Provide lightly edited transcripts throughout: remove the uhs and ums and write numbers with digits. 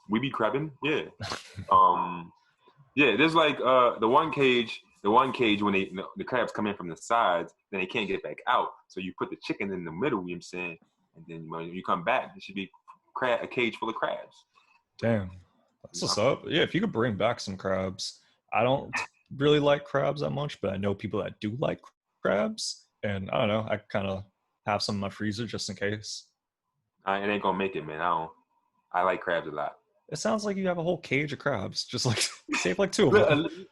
We be crabbing, yeah. Yeah, there's like the one cage when the crabs come in from the sides, then they can't get back out. So you put the chicken in the middle, you know what I'm saying? And then when you come back, it should be a cage full of crabs. Damn. That's what's up. Yeah, if you could bring back some crabs. I don't really like crabs that much, but I know people that do like crabs. And I don't know, I kind of have some in my freezer just in case. It ain't gonna make it, man. I like crabs a lot. It sounds like you have a whole cage of crabs. Just like save like 2 of them.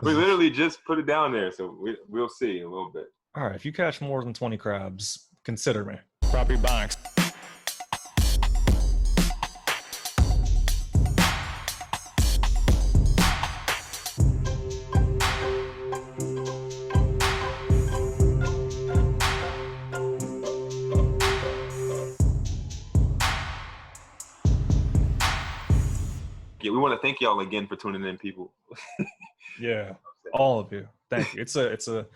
We literally just put it down there, so we'll see in a little bit. All right, if you catch more than 20 crabs, consider me. Drop Ebonics. Yeah, we want to thank y'all again for tuning in, people. Yeah, all of you. Thank you. It's a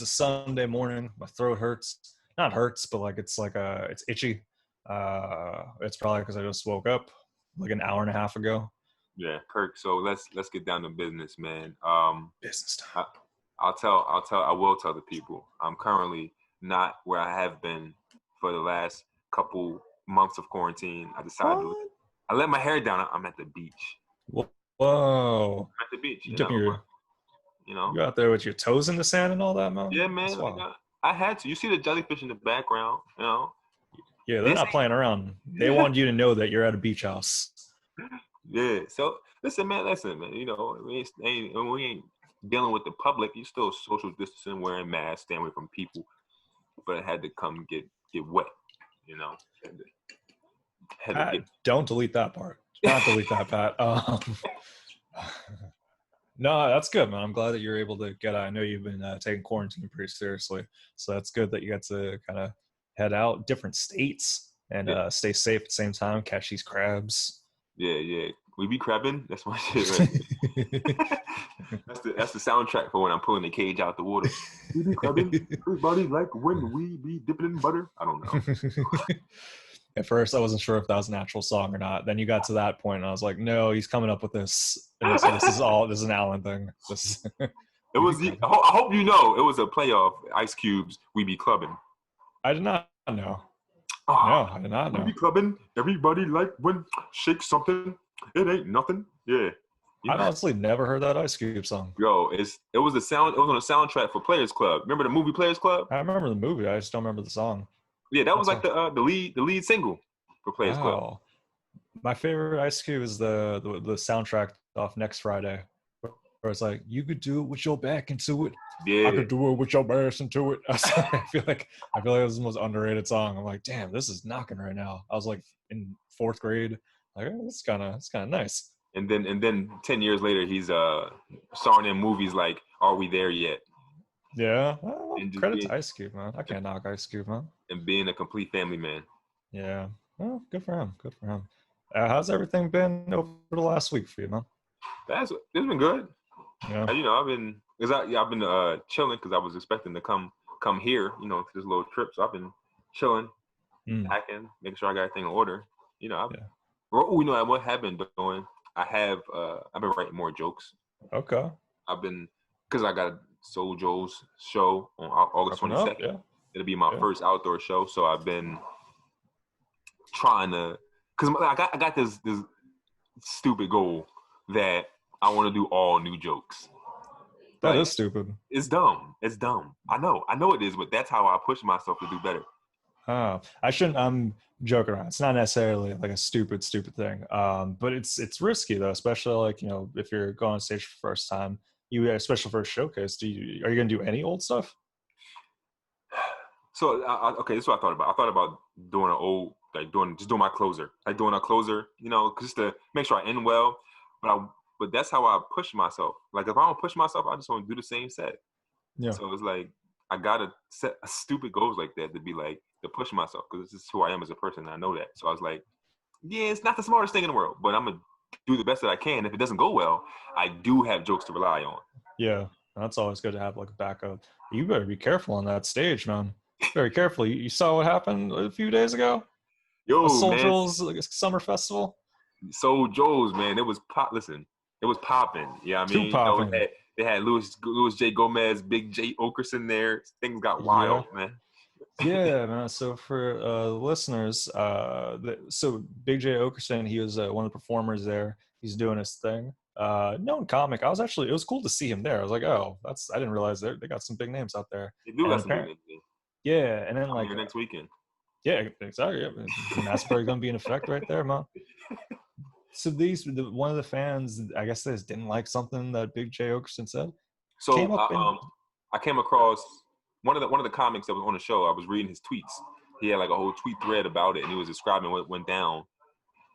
Sunday morning. My throat hurts. Not hurts, but it's itchy. It's probably because I just woke up like an hour and a half ago. Yeah, Kirk. So let's get down to business, man. Business time. I will tell the people I'm currently not where I have been for the last couple months of quarantine. I decided I let my hair down. I'm at the beach. Whoa! I'm at the beach. You out there with your toes in the sand and all that, man? Yeah, man. I had to. You see the jellyfish in the background, Yeah, they're not playing around. They want you to know that you're at a beach house. Yeah. So listen, man. We ain't dealing with the public. You still social distancing, wearing masks, staying away from people. But it had to come get wet. Don't delete that part. Not delete that, Pat. No, that's good, man. I'm glad that you're able to get out. I know you've been taking quarantine pretty seriously, so that's good that you got to kind of head out different states and stay safe at the same time, catch these crabs. Yeah. We be crabbing. That's my shit, right? That's the soundtrack for when I'm pulling the cage out the water. We be crabbing. Everybody like when we be dipping in butter. I don't know. At first, I wasn't sure if that was an actual song or not. Then you got to that point, and I was like, "No, he's coming up with this. And this is an Allen thing." It was. I hope you know it was a playoff. Ice Cube's "We Be Clubbing." I did not know. No, I did not know. We be clubbing. Everybody like when shake something. It ain't nothing. Yeah. I've honestly never heard that Ice Cube song. Yo, it was on a soundtrack for Players Club. Remember the movie Players Club? I remember the movie. I just don't remember the song. Yeah, that was like the lead single for Players Club. My favorite Ice Cube is the soundtrack off Next Friday, where it's like, you could do it with your back into it. Yeah. I could do it with your ass into it. I feel like it was the most underrated song. I'm like, damn, this is knocking right now. I was like in 4th grade. Like, it's kind of nice. And then 10 years later, he's starring in movies like Are We There Yet? Yeah. Well, credit to Ice Cube, man. I can't knock Ice Cube, man. And being a complete family man. Yeah. Well, good for him. Good for him. How's everything been over the last week for you, man? It's been good. Yeah. I've been chilling because I was expecting to come here, to this little trip. So I've been chilling, packing, making sure I got everything in order. What I've been doing? I've been writing more jokes. Okay. Because I got Soul Joe's show on August 22nd. Yeah. It'll be my first outdoor show, so I've been trying to, because I got this stupid goal that I want to do all new jokes. That is stupid. It's dumb. I know it is, but that's how I push myself to do better. I shouldn't. I'm joking around. It's not necessarily like a stupid thing. But it's risky though, especially if you're going on stage for the first time. Especially for a showcase. Are you gonna do any old stuff? So this is what I thought about. I thought about doing doing my closer, doing a closer, just to make sure I end well. But that's how I push myself. Like if I don't push myself, I just want to do the same set. Yeah. So it's like I gotta set stupid goals like that to push myself, because this is who I am as a person. And I know that. So I was like, yeah, it's not the smartest thing in the world, but I'm gonna do the best that I can. If it doesn't go well, I do have jokes to rely on. Yeah, that's always good to have like a backup. You better be careful on that stage, man. Very careful. You saw what happened a few days ago? Yo, Soul Joel's summer festival? So Joe's, man, it was pop. Listen, it was popping. Yeah, I mean, they had Louis J. Gomez, Big J. Okerson there. Things got wild, man. Yeah, man. So for listeners, so Big J. Okerson, he was one of the performers there. He's doing his thing. Known comic. It was cool to see him there. I was like, oh, I didn't realize they got some big names out there. They do got some big names. Yeah, and then like next weekend. Yeah, exactly. Yeah. Mass Party gonna be in effect right there, man. So one of the fans, I guess, they just didn't like something that Big J. Okerson said. So I came across one of the comics that was on the show. I was reading his tweets. He had like a whole tweet thread about it, and he was describing what went down.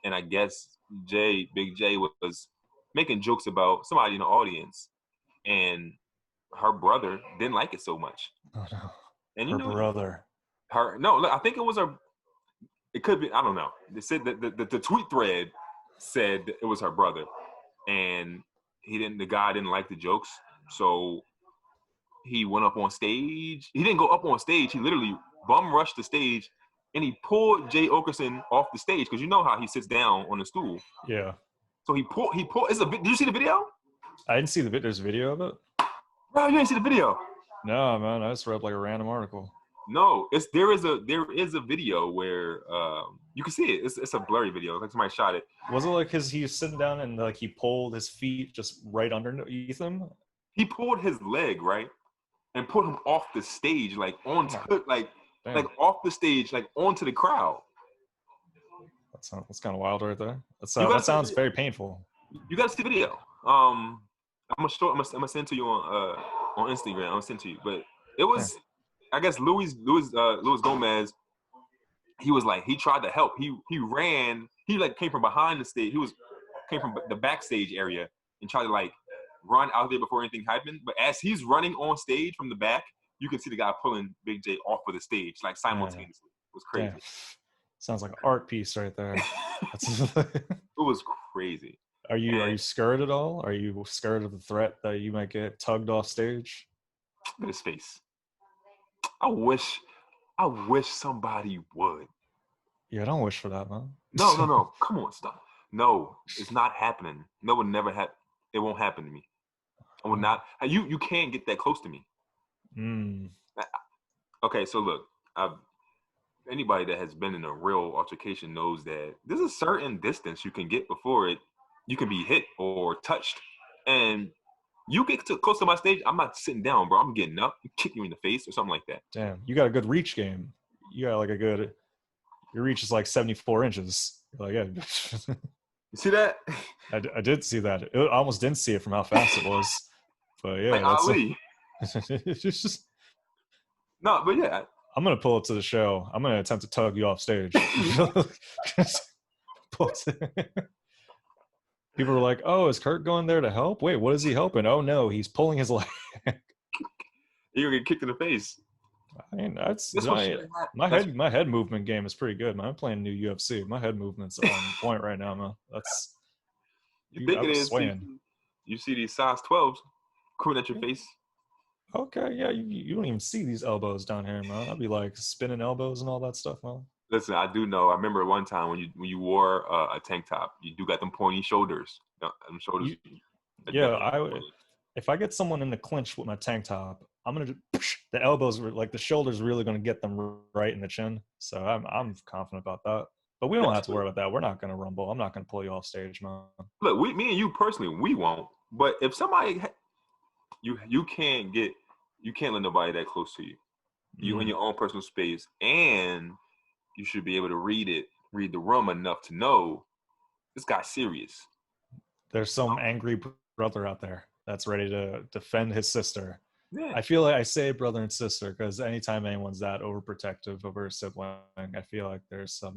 And I guess Big J was making jokes about somebody in the audience, and her brother didn't like it so much. Oh no! And her brother. I think it was her. It could be. I don't know. They said that the tweet thread said it was her brother, and the guy didn't like the jokes, so he went up on stage. He didn't go up on stage. He literally bum rushed the stage, and he pulled Jay Okerson off the stage because you know how he sits down on the stool. Yeah. So he pulled. Did you see the video? I didn't see the video. There's a video of it. Bro, you didn't see the video. No, man. I just read like a random article. No, there is a video where you can see it. It's a blurry video. It's like somebody shot it. Was it like he was sitting down and like he pulled his feet just right underneath him? He pulled his leg right and put him off the stage, like onto like off the stage, like onto the crowd. That's kind of wild right there. That sounds very painful. You got to see the video. I'm gonna send to you on Instagram. I'm gonna send to you, but it was. Yeah. I guess Louis Gomez, he tried to help. He ran. He like came from behind the stage. Came from the backstage area and tried to like run out there before anything happened. But as he's running on stage from the back, you can see the guy pulling Big J off of the stage like simultaneously. It was crazy. Damn. Sounds like an art piece right there. It was crazy. Are you scared at all? Are you scared of the threat that you might get tugged off stage? Look at his face. I wish somebody would. Yeah, don't wish for that, man. No. Come on, stop. No, it's not happening. No, it would never happen. It won't happen to me. I would not. You can't get that close to me. Okay, so look, anybody that has been in a real altercation knows that there's a certain distance you can get before you can be hit or touched, and you get too close to my stage, I'm not sitting down, bro. I'm getting up, kick you in the face or something like that. Damn, you got a good reach game. You got like your reach is like 74 inches. Like, yeah. You see that? I did see that. I almost didn't see it from how fast it was. But yeah, like Ali. No, but yeah. I'm gonna pull it to the show. I'm gonna attempt to tug you off stage. People were like, "Oh, is Kirk going there to help? Wait, what is he helping? Oh no, he's pulling his leg." You're gonna get kicked in the face. I mean, that's my head movement game is pretty good, man. I'm playing new UFC. My head movement's on point right now, man. That's you think it is? You see these size 12s coming at your face. Okay, yeah, you don't even see these elbows down here, man. I'd be like spinning elbows and all that stuff, man. Listen, I do know. I remember one time when you wore a tank top, you do got them pointy shoulders. Them shoulders. If I get someone in the clinch with my tank top, I'm gonna the elbows like the shoulders really gonna get them right in the chin. So I'm confident about that. But we don't have to worry about that. We're not gonna rumble. I'm not gonna pull you off stage, man. Look, me and you personally, we won't. But if somebody, you can't let nobody that close to you. You in your own personal space, and you should be able to read the room enough to know this guy's serious. There's some angry brother out there that's ready to defend his sister. Yeah. I feel like I say brother and sister because anytime anyone's that overprotective over a sibling, I feel like there's some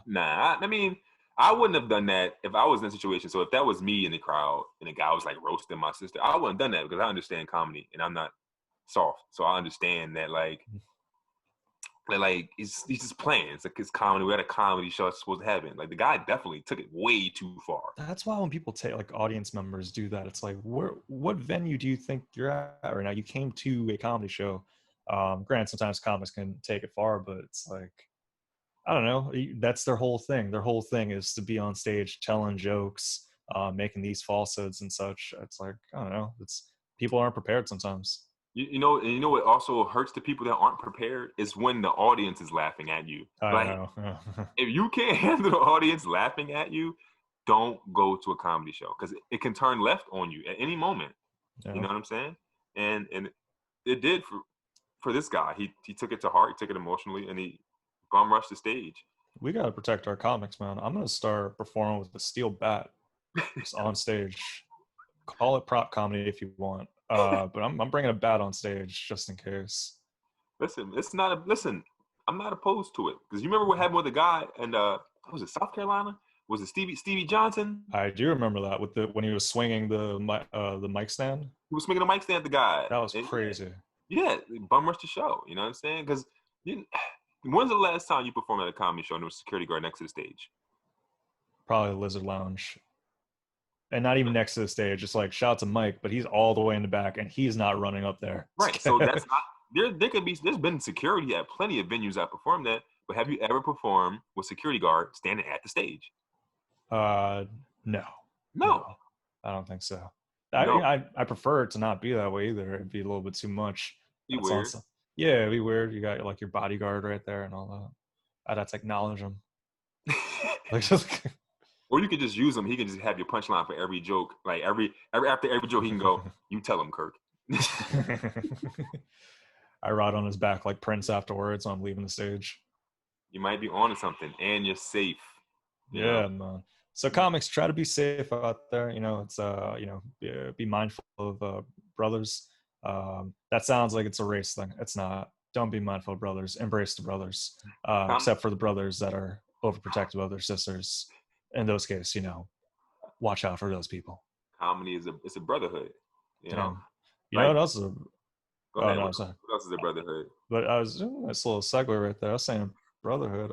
Nah, I mean, I wouldn't have done that if I was in a situation. So if that was me in the crowd and the guy was like roasting my sister, I wouldn't have done that because I understand comedy and I'm not soft. So I understand that like he's just playing. It's like it's comedy. We had a comedy show that's supposed to happen. Like the guy definitely took it way too far. That's why when people take like audience members do that, it's like, what venue do you think you're at right now? You came to a comedy show. Granted, sometimes comics can take it far, but it's like I don't know. That's their whole thing. Their whole thing is to be on stage telling jokes, making these falsehoods and such. It's like, I don't know. It's people aren't prepared sometimes. You know, and you know what also hurts the people that aren't prepared is when the audience is laughing at you. I know. If you can't handle the audience laughing at you, don't go to a comedy show because it can turn left on you at any moment. Yeah. You know what I'm saying? And it did for this guy. He took it to heart. He took it emotionally, and he bum rushed the stage. We gotta protect our comics, man. I'm gonna start performing with a steel bat just on stage. Call it prop comedy if you want. But I'm bringing a bat on stage just in case. Listen, I'm not opposed to it because you remember what happened with the guy and was it South Carolina? Was it Stevie Johnson? I do remember that when he was swinging the mic stand. He was swinging the mic stand at the guy. That was crazy. Yeah, bum rushed the show. You know what I'm saying? Because when's the last time you performed at a comedy show and there was a security guard next to the stage? Probably the Lizard Lounge. And not even next to the stage, just like shout out to Mike, but he's all the way in the back and he's not running up there. Right. So that's not there's been security at plenty of venues I performed at, but have you ever performed with security guard standing at the stage? No. I don't think so. No. I prefer it to not be that way either. It'd be a little bit too much. Be weird. Yeah, it'd be weird. You got like your bodyguard right there and all that. I'd have to acknowledge him. Or you could just use him. He can just have your punchline for every joke. Like after every joke, he can go, "You tell him, Kirk." I ride on his back like Prince afterwards. I'm leaving the stage. You might be onto something, and you're safe. Yeah, man. So comics, try to be safe out there. You know, it's be mindful of brothers. That sounds like it's a race thing. It's not. Don't be mindful of brothers. Embrace the brothers, except for the brothers that are overprotective of their sisters. In those cases, watch out for those people. Comedy it's a brotherhood. You know what else is what else is a brotherhood? But I was nice little segue right there. I was saying brotherhood.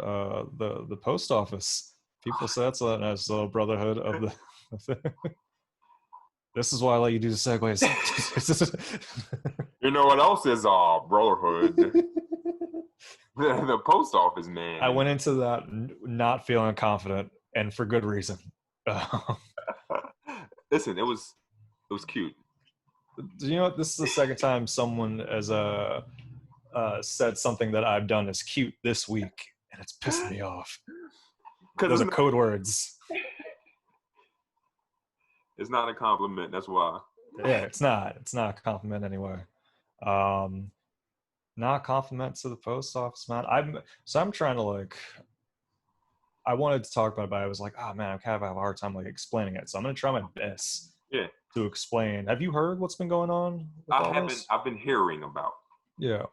The post office. People say that's a nice little brotherhood of the. This is why I let you do the segues. You know what else is brotherhood? The post office, man. I went into that not feeling confident, and for good reason. Listen, it was cute. You know what? This is the second time someone has said something that I've done is cute this week, and it's pissed me off. Those are code words. It's not a compliment. That's why. Yeah, it's not. It's not a compliment anyway. Not a compliment to the post office, man. I'm trying to I wanted to talk about it, but I was like, oh man, I kind of have a hard time explaining it. So I'm gonna try my best. Yeah. To explain. Have you heard what's been going on? I haven't. I've been hearing about. Yeah.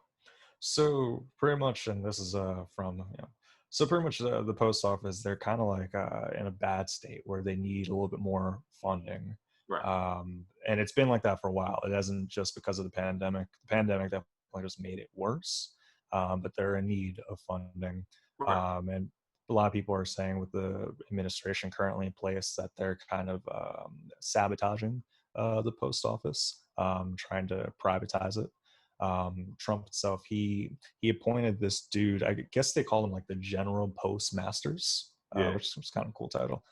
So pretty much, and this is from so pretty much the post office, they're kind of in a bad state where they need a little bit more funding. Right. And it's been like that for a while. It hasn't just because of the pandemic. The pandemic definitely just made it worse. But they're in need of funding. Right. And a lot of people are saying with the administration currently in place that they're kind of sabotaging the post office, trying to privatize it. Trump himself, he appointed this dude, I guess they call him the general postmasters, which is kind of a cool title.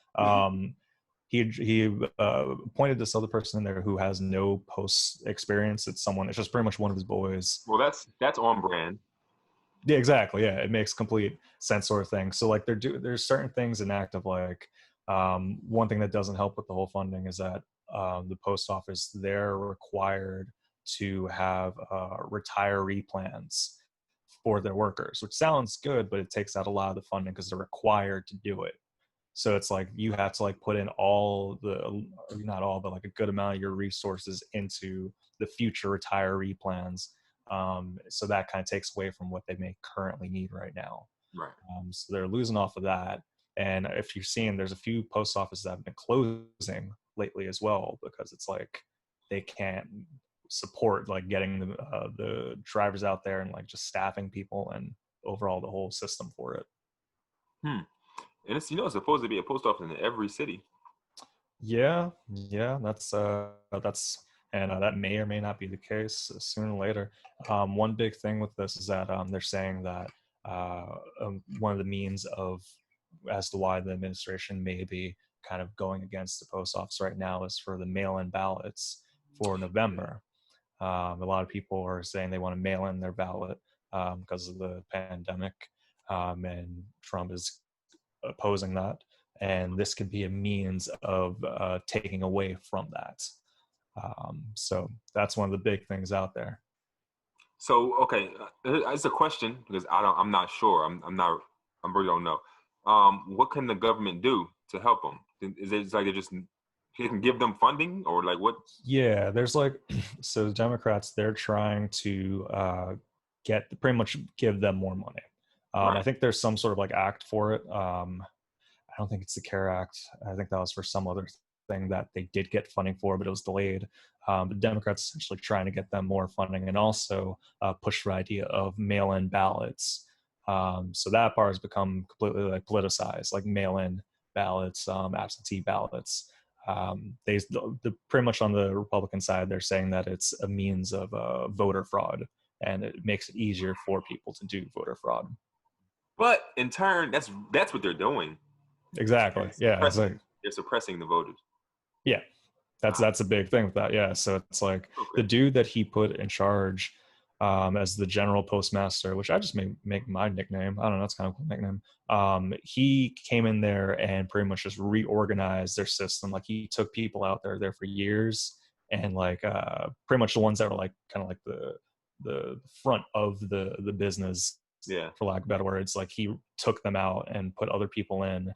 He appointed this other person in there who has no post experience. It's just pretty much one of his boys. Well, that's on brand. Yeah, exactly. Yeah, it makes complete sense, sort of thing. So there's certain things in active one thing that doesn't help with the whole funding is that the post office, they're required to have retiree plans for their workers, which sounds good, but it takes out a lot of the funding because they're required to do it. So it's you have to put in not all, but a good amount of your resources into the future retiree plans. So that kind of takes away from what they may currently need right now. Right. So they're losing off of that. And if you're seeing, there's a few post offices that have been closing lately as well, because it's they can't support getting the drivers out there and just staffing people and overall the whole system for it. And it's it's supposed to be a post office in every city. Yeah, that's and that may or may not be the case sooner or later. One big thing with this is that they're saying that one of the means of as to why the administration may be kind of going against the post office right now is for the mail-in ballots for November. A lot of people are saying they want to mail in their ballot because of the pandemic, and Trump is opposing that. And this could be a means of taking away from that. So that's one of the big things out there. So, okay, it's a question because I'm not sure. I really don't know. What can the government do to help them? Is it like they can give them funding or like what? Yeah, there's like, so the Democrats, they're trying to pretty much give them more money. Right. I think there's some sort of like act for it. I don't think it's the CARE Act. I think that was for some other thing that they did get funding for, but it was delayed. The Democrats essentially trying to get them more funding and also push the idea of mail-in ballots. So that part has become completely like politicized, like mail-in ballots, absentee ballots. Pretty much on the Republican side, they're saying that it's a means of voter fraud, and it makes it easier for people to do voter fraud. But in turn, that's what they're doing. Exactly. Yeah. They're suppressing the voters. Yeah. That's a big thing with that. Yeah. So it's like the dude that he put in charge as the general postmaster, which I just make my nickname. I don't know. It's kind of a cool nickname. He came in there and pretty much just reorganized their system. Like he took people out there for years and like pretty much the ones that were like kind of like the front of the business. Yeah. For lack of better words, like he took them out and put other people in.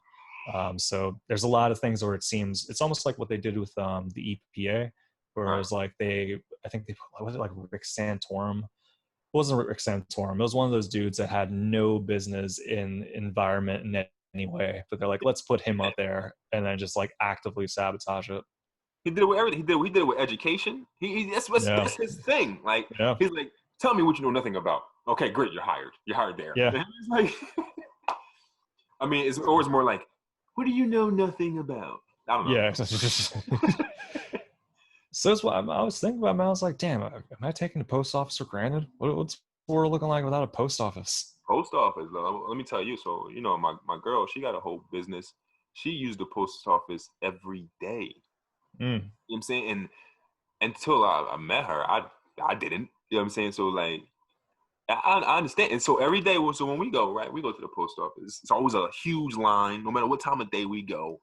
So there's a lot of things where it seems it's almost like what they did with the EPA, where it was like I think they put, was it like Rick Santorum? It wasn't Rick Santorum. It was one of those dudes that had no business in environment in any way, but they're like, let's put him up there and then just like actively sabotage it. He did it with everything. He did it with education. That's his thing. Like he's like, tell me what you know nothing about. Okay, great, you're hired. You're hired there. Yeah. It's like, I mean, it's always more like, what do you know nothing about? I don't know. Yeah. So that's what I was thinking about. I was like, damn, am I taking the post office for granted? What's we're looking like without a post office? Post office, though. Let me tell you. So, you know, my girl, she got a whole business. She used the post office every day. You know what I'm saying? And until I met her, I didn't. You know what I'm saying? So, like, I understand. And so every day, so when we go, right, we go to the post office. It's always a huge line, no matter what time of day we go.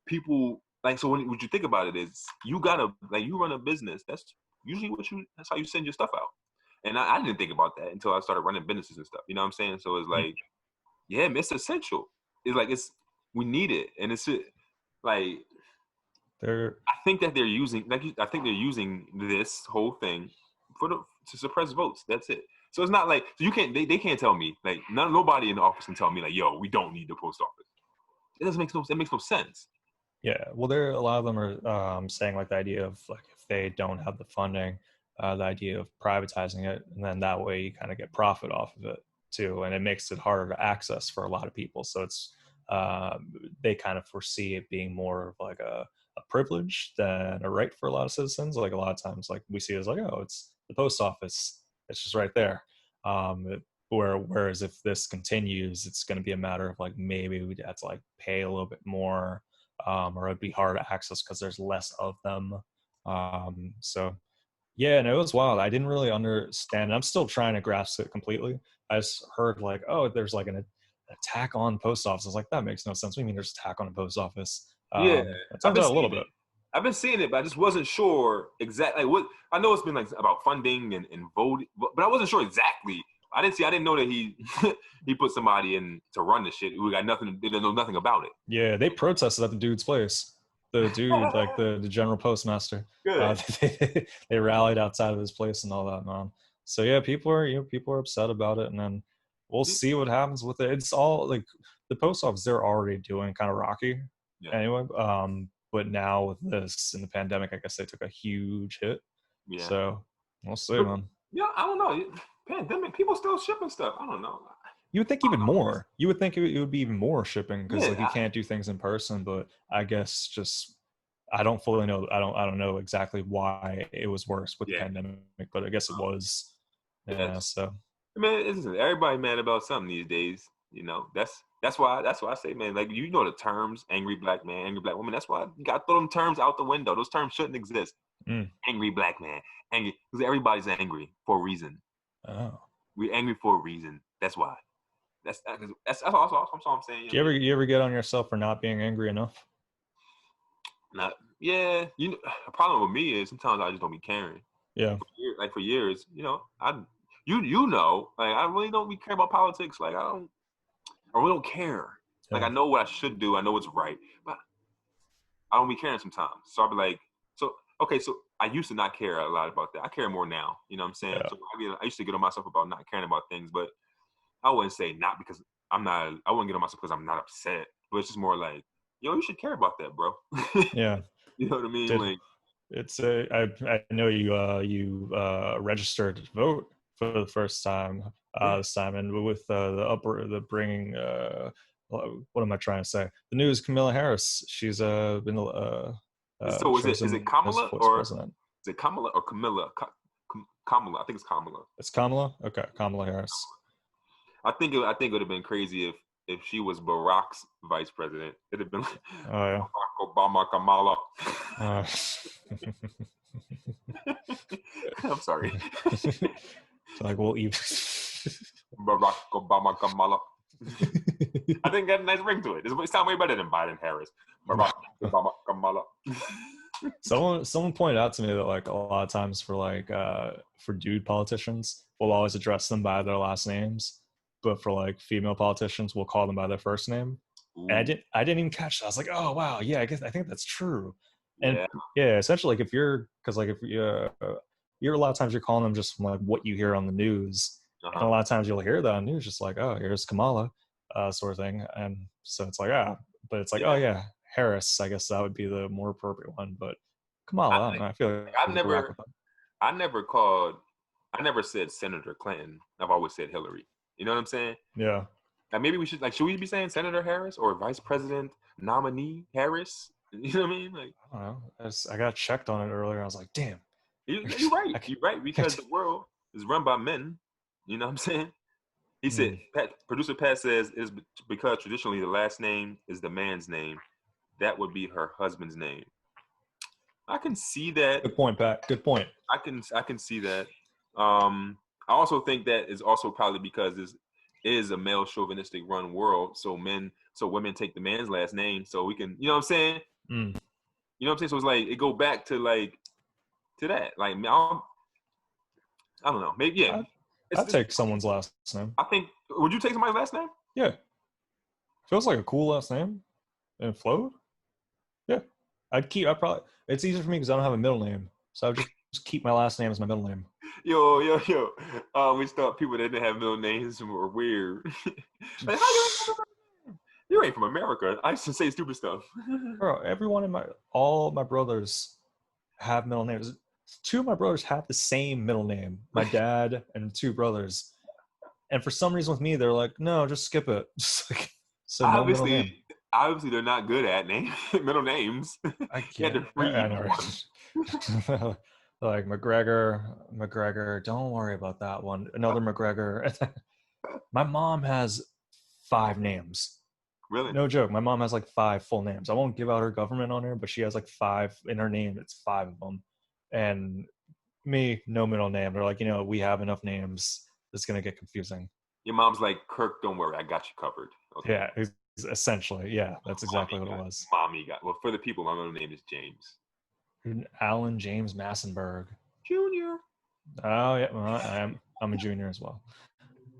People, like, so what you think about it is you gotta, like, you run a business. That's usually that's how you send your stuff out. And I didn't think about that until I started running businesses and stuff. You know what I'm saying? So it's like, yeah, it's essential. It's like, we need it. And it's like, I think that they're using, I think they're using this whole thing to suppress votes. That's it. So it's not like, so you can't, they can't tell me, like, nobody in the office can tell me, like, yo, we don't need the post office. It makes no sense. Yeah, well, a lot of them are saying like the idea of like if they don't have the funding, the idea of privatizing it, and then that way you kind of get profit off of it too, and it makes it harder to access for a lot of people. So it's they kind of foresee it being more of like a privilege than a right for a lot of citizens. Like a lot of times, like we see it as like, oh, it's the post office. It's just right there. Whereas if this continues, it's going to be a matter of like maybe we'd have to like pay a little bit more, or it'd be hard to access because there's less of them. So yeah, and it was wild. I didn't really understand. I'm still trying to grasp it completely. I just heard like, oh, there's like an attack on post office. I was like, that makes no sense. What do you mean there's an attack on a post office? Yeah, I've been a little bit. I've been seeing it, but I just wasn't sure exactly what. I know it's been like about funding and voting, but I wasn't sure exactly. I didn't know that he he put somebody in to run the shit. We got nothing. They didn't know nothing about it. Yeah, they protested at the dude's place. The dude, like the general postmaster. They rallied outside of his place and all that, man. So yeah, people are upset about it, and then we'll see what happens with it. It's all like the post office they're already doing kind of rocky anyway. But now with this in the pandemic, I guess they took a huge hit. Yeah. So we'll see, man. Yeah, I don't know. Pandemic, people still shipping stuff. I don't know. You would think even more. You would think it would be even more shipping because like you can't do things in person. But I guess just I don't fully know. I don't know exactly why it was worse with the pandemic, but I guess it was. Yeah. So Man, everybody mad about something these days. You know, that's why I say, man, like, you know, the terms angry black man, angry black woman. That's why you got to throw them terms out the window. Those terms shouldn't exist. Angry black man, angry, because everybody's angry for a reason. Oh, we're angry for a reason. That's why. That's all I'm saying. Do you ever get on yourself for not being angry enough? Not, yeah. You know, the problem with me is sometimes I just don't be caring. Yeah. For years, you know, you know, like, I really don't be care about politics. Like, I really don't care. Yeah. Like, I know what I should do. I know what's right, but I don't be caring sometimes. So I'll be like, so I used to not care a lot about that. I care more now. You know what I'm saying? Yeah. So I used to get on myself about not caring about things, but I wouldn't say not because I wouldn't get on myself because I'm not upset. But it's just more like, yo, you should care about that, bro. Yeah. You know what I mean? Like, it's I know you registered to vote for the first time this time, and with the bringing what am I trying to say? The news: Kamala Harris. She's been so is it Kamala or president. Is it Kamala or Camilla? Kamala, I think it's Kamala. It's Kamala. Okay, Kamala Harris. I think it would have been crazy if she was Barack's vice president. It'd have been like, Barack Obama, Kamala. I'm sorry. Like, we'll even Barack Obama, Kamala. I think that had a nice ring to it. It sounds way better than Biden Harris. Barack Obama, Kamala. Someone pointed out to me that, like, a lot of times for dude politicians, we'll always address them by their last names, but for like female politicians, we'll call them by their first name. Ooh. And I didn't even catch that. I was like, oh wow, yeah, I think that's true. And yeah, essentially, like, if you're a lot of times you're calling them just from like what you hear on the news, and a lot of times you'll hear that on news, just like, oh, here's Kamala, sort of thing. And so it's like, but it's like, oh yeah, Harris. I guess that would be the more appropriate one, but Kamala, I feel like I never said Senator Clinton. I've always said Hillary. You know what I'm saying? Yeah. Like, maybe we should we be saying Senator Harris or Vice President nominee Harris? You know what I mean? Like, I don't know. I got checked on it earlier. I was like, damn. You're right. You're right, because the world is run by men. You know what I'm saying? He said, producer Pat says, it is because traditionally the last name is the man's name. That would be her husband's name. I can see that. Good point, Pat. Good point. I can see that. I also think that is also probably because this is a male chauvinistic run world. So women take the man's last name. So we can, you know what I'm saying? You know what I'm saying? So it's like, it go back to that. Like, I don't know. Maybe, yeah. I'd take someone's last name. I think, would you take somebody's last name? Yeah. Feels like a cool last name. And it flowed. Yeah. It's easier for me because I don't have a middle name. So I would just keep my last name as my middle name. Yo. We thought people that didn't have middle names were weird. Like, you ain't from America. I used to say stupid stuff. Bro, all my brothers have middle names. 2 of my brothers have the same middle name. My dad and 2 brothers. And for some reason with me, they're like, no, just skip it. Just like, so no middle name. Obviously, they're not good at middle names. I can't. I know. Like McGregor. Don't worry about that one. Another McGregor. My mom has 5 names. Really? No joke. My mom has like 5 full names. I won't give out her government on her, but she has like 5 in her name. It's 5 of them. And me, no middle name. They're like, we have enough names. It's gonna get confusing. Your mom's like, Kirk, don't worry, I got you covered. Okay. Yeah. Essentially, yeah, that's exactly what it was. Mommy got. Well, for the people, my middle name is James. Alan James Massenberg. Junior. Oh yeah, well, I'm a junior as well.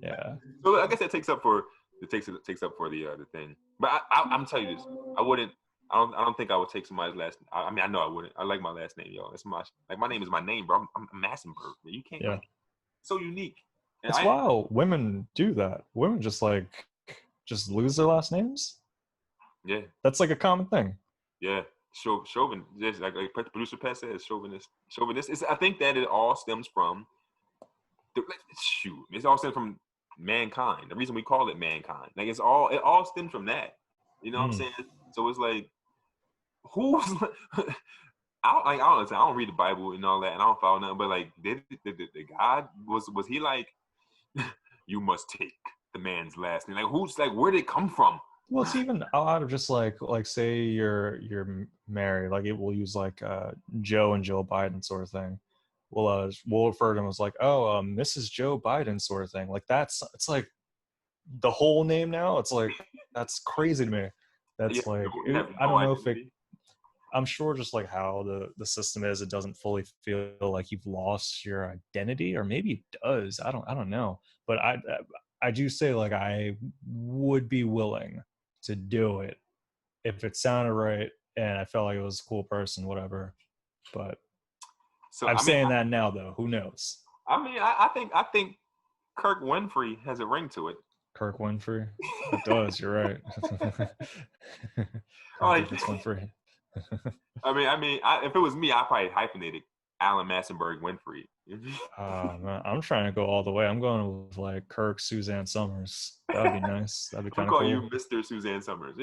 Yeah. So I guess that takes up for the thing. But I'm telling you this, I wouldn't. I don't think I would take somebody's last. I mean, I know I wouldn't. I like my last name, yo. It's my name is my name, bro. I'm Massenberg. You can't. Yeah. It's so unique. And it's wild. Women do that. Women just lose their last names. Yeah, that's like a common thing. Yeah, chauvin. Just like producer Pat says, chauvinist. I think that it all stems from. It all stems from mankind. The reason we call it mankind, like it all stems from that. You know what I'm saying? So it's like, who's? I don't read the Bible and all that, and I don't follow nothing. But like, did God was he like? you must take the man's last name. Like, who's like, where did it come from? Well, it's even out of just like say you're married, like it will use like Joe and Joe Biden sort of thing. We'll refer to them as like, oh, Mrs. Joe Biden sort of thing. Like it's like the whole name now. It's like that's crazy to me. That's I don't know if it. I'm sure just like how the system is, it doesn't fully feel like you've lost your identity, or maybe it does. I don't know. But I do say like I would be willing to do it if it sounded right and I felt like it was a cool person, whatever. But I'm saying that now though. Who knows? I mean, I think Kirk Winfrey has a ring to it. Kirk Winfrey? It does, you're right. Winfrey. I mean, if it was me, I'd probably hyphenated Alan Massenberg Winfrey. Man, I'm trying to go all the way. I'm going with like Kirk Suzanne Summers. That'd be nice. That'd be kind of cool. I'll call you Mr. Suzanne Summers.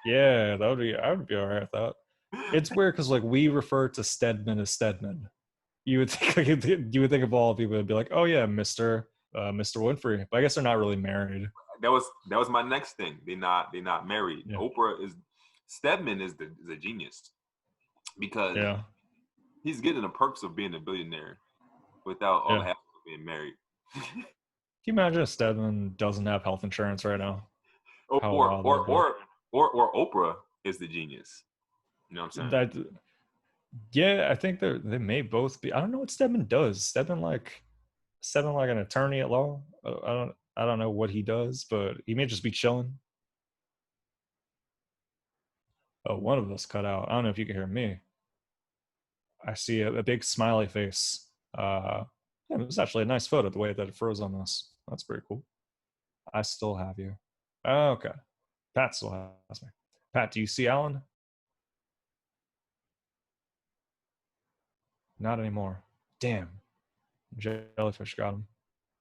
Yeah, I would be all right with that. It's weird because like we refer to Stedman as Stedman. You would think of all people would be like, oh yeah, Mr. Winfrey. But I guess they're not really married. That was my next thing. They're not married. Yeah. Stedman is a genius because he's getting the perks of being a billionaire without all the hassle of being married. Can you imagine if Stedman doesn't have health insurance right now? Or Oprah is the genius. You know what I'm saying? Yeah, I think they may both be. I don't know what Stedman does. Stedman like an attorney at law. I don't know what he does, but he may just be chilling. Oh, one of us cut out. I don't know if you can hear me. I see a big smiley face. It was actually a nice photo, the way that it froze on this. That's pretty cool. I still have you. Okay. Pat still has me. Pat, do you see Alan? Not anymore. Damn. Jellyfish got him.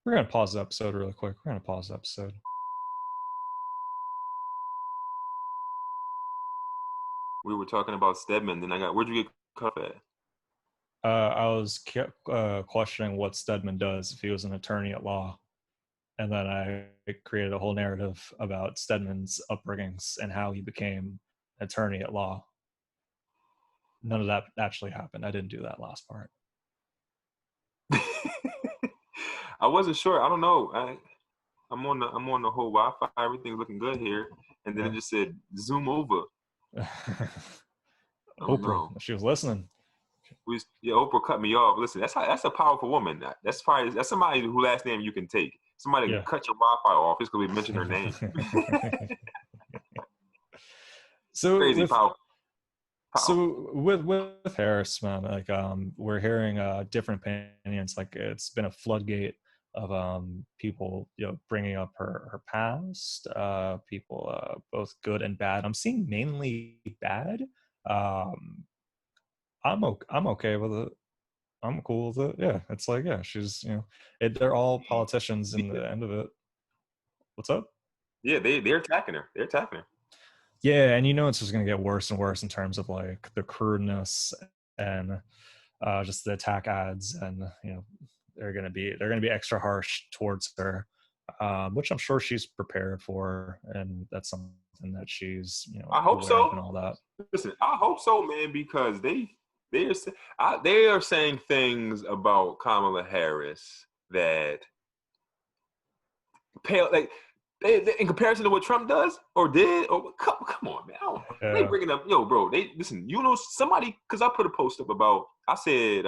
We're going to pause the episode really quick. We were talking about Stedman, then where'd you get cut at? I was questioning what Stedman does if he was an attorney at law. And then I created a whole narrative about Stedman's upbringings and how he became an attorney at law. None of that actually happened. I didn't do that last part. I wasn't sure. I don't know. I'm on the whole Wi-Fi. Everything's looking good here, and then it just said zoom over. Oprah, she was listening. Oprah cut me off. Listen, that's a powerful woman. That's somebody whose last name you can take. Somebody cut your Wi-Fi off just because we mentioned her name. So crazy powerful. So with Harris, man, like we're hearing different opinions. Like it's been a floodgate of people, bringing up her past. People both good and bad. I'm seeing mainly bad. I'm okay with it. I'm cool with it. Yeah, it's like she's they're all politicians in the end of it. What's up? Yeah, they're attacking her. Yeah, and it's just going to get worse and worse in terms of like the crudeness and just the attack ads, and they're going to be extra harsh towards her, which I'm sure she's prepared for, and that's something that she's I hope so. And all that. Listen, I hope so, man, because they are saying things about Kamala Harris that pale like. In comparison to what Trump does or did, come on, man. They bringing up, bro. They listen. Somebody, because I put a post up about. I said,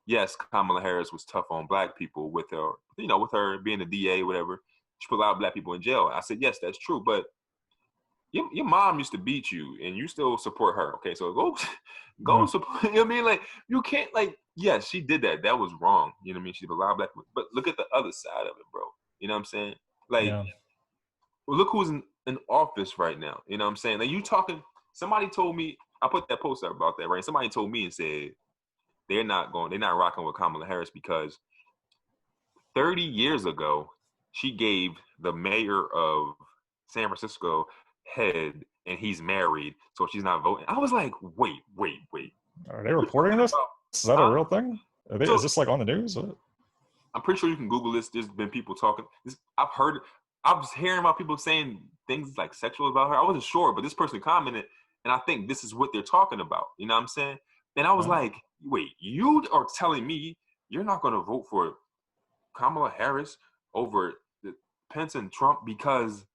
yes, Kamala Harris was tough on black people with her, with her being a DA, whatever. She put a lot of black people in jail. I said, yes, that's true, but your mom used to beat you, and you still support her. Okay, so go support. You know what I mean? Like you can't yes, she did that. That was wrong. You know what I mean? She did a lot of black people, but look at the other side of it, bro. You know what I'm saying? Look who's in office right now. You know what I'm saying? Like you talking, somebody told me, I put that post up about that, right? Somebody told me and said they're not rocking with Kamala Harris because 30 years ago, she gave the mayor of San Francisco head and he's married, so she's not voting. I was like, wait. Are they reporting this? Is that a real thing? Is this like on the news? I'm pretty sure you can Google this. There's been people talking. I was hearing about people saying things like sexual about her. I wasn't sure, but this person commented, and I think this is what they're talking about. You know what I'm saying? And I was like, wait, you are telling me you're not going to vote for Kamala Harris over Pence and Trump because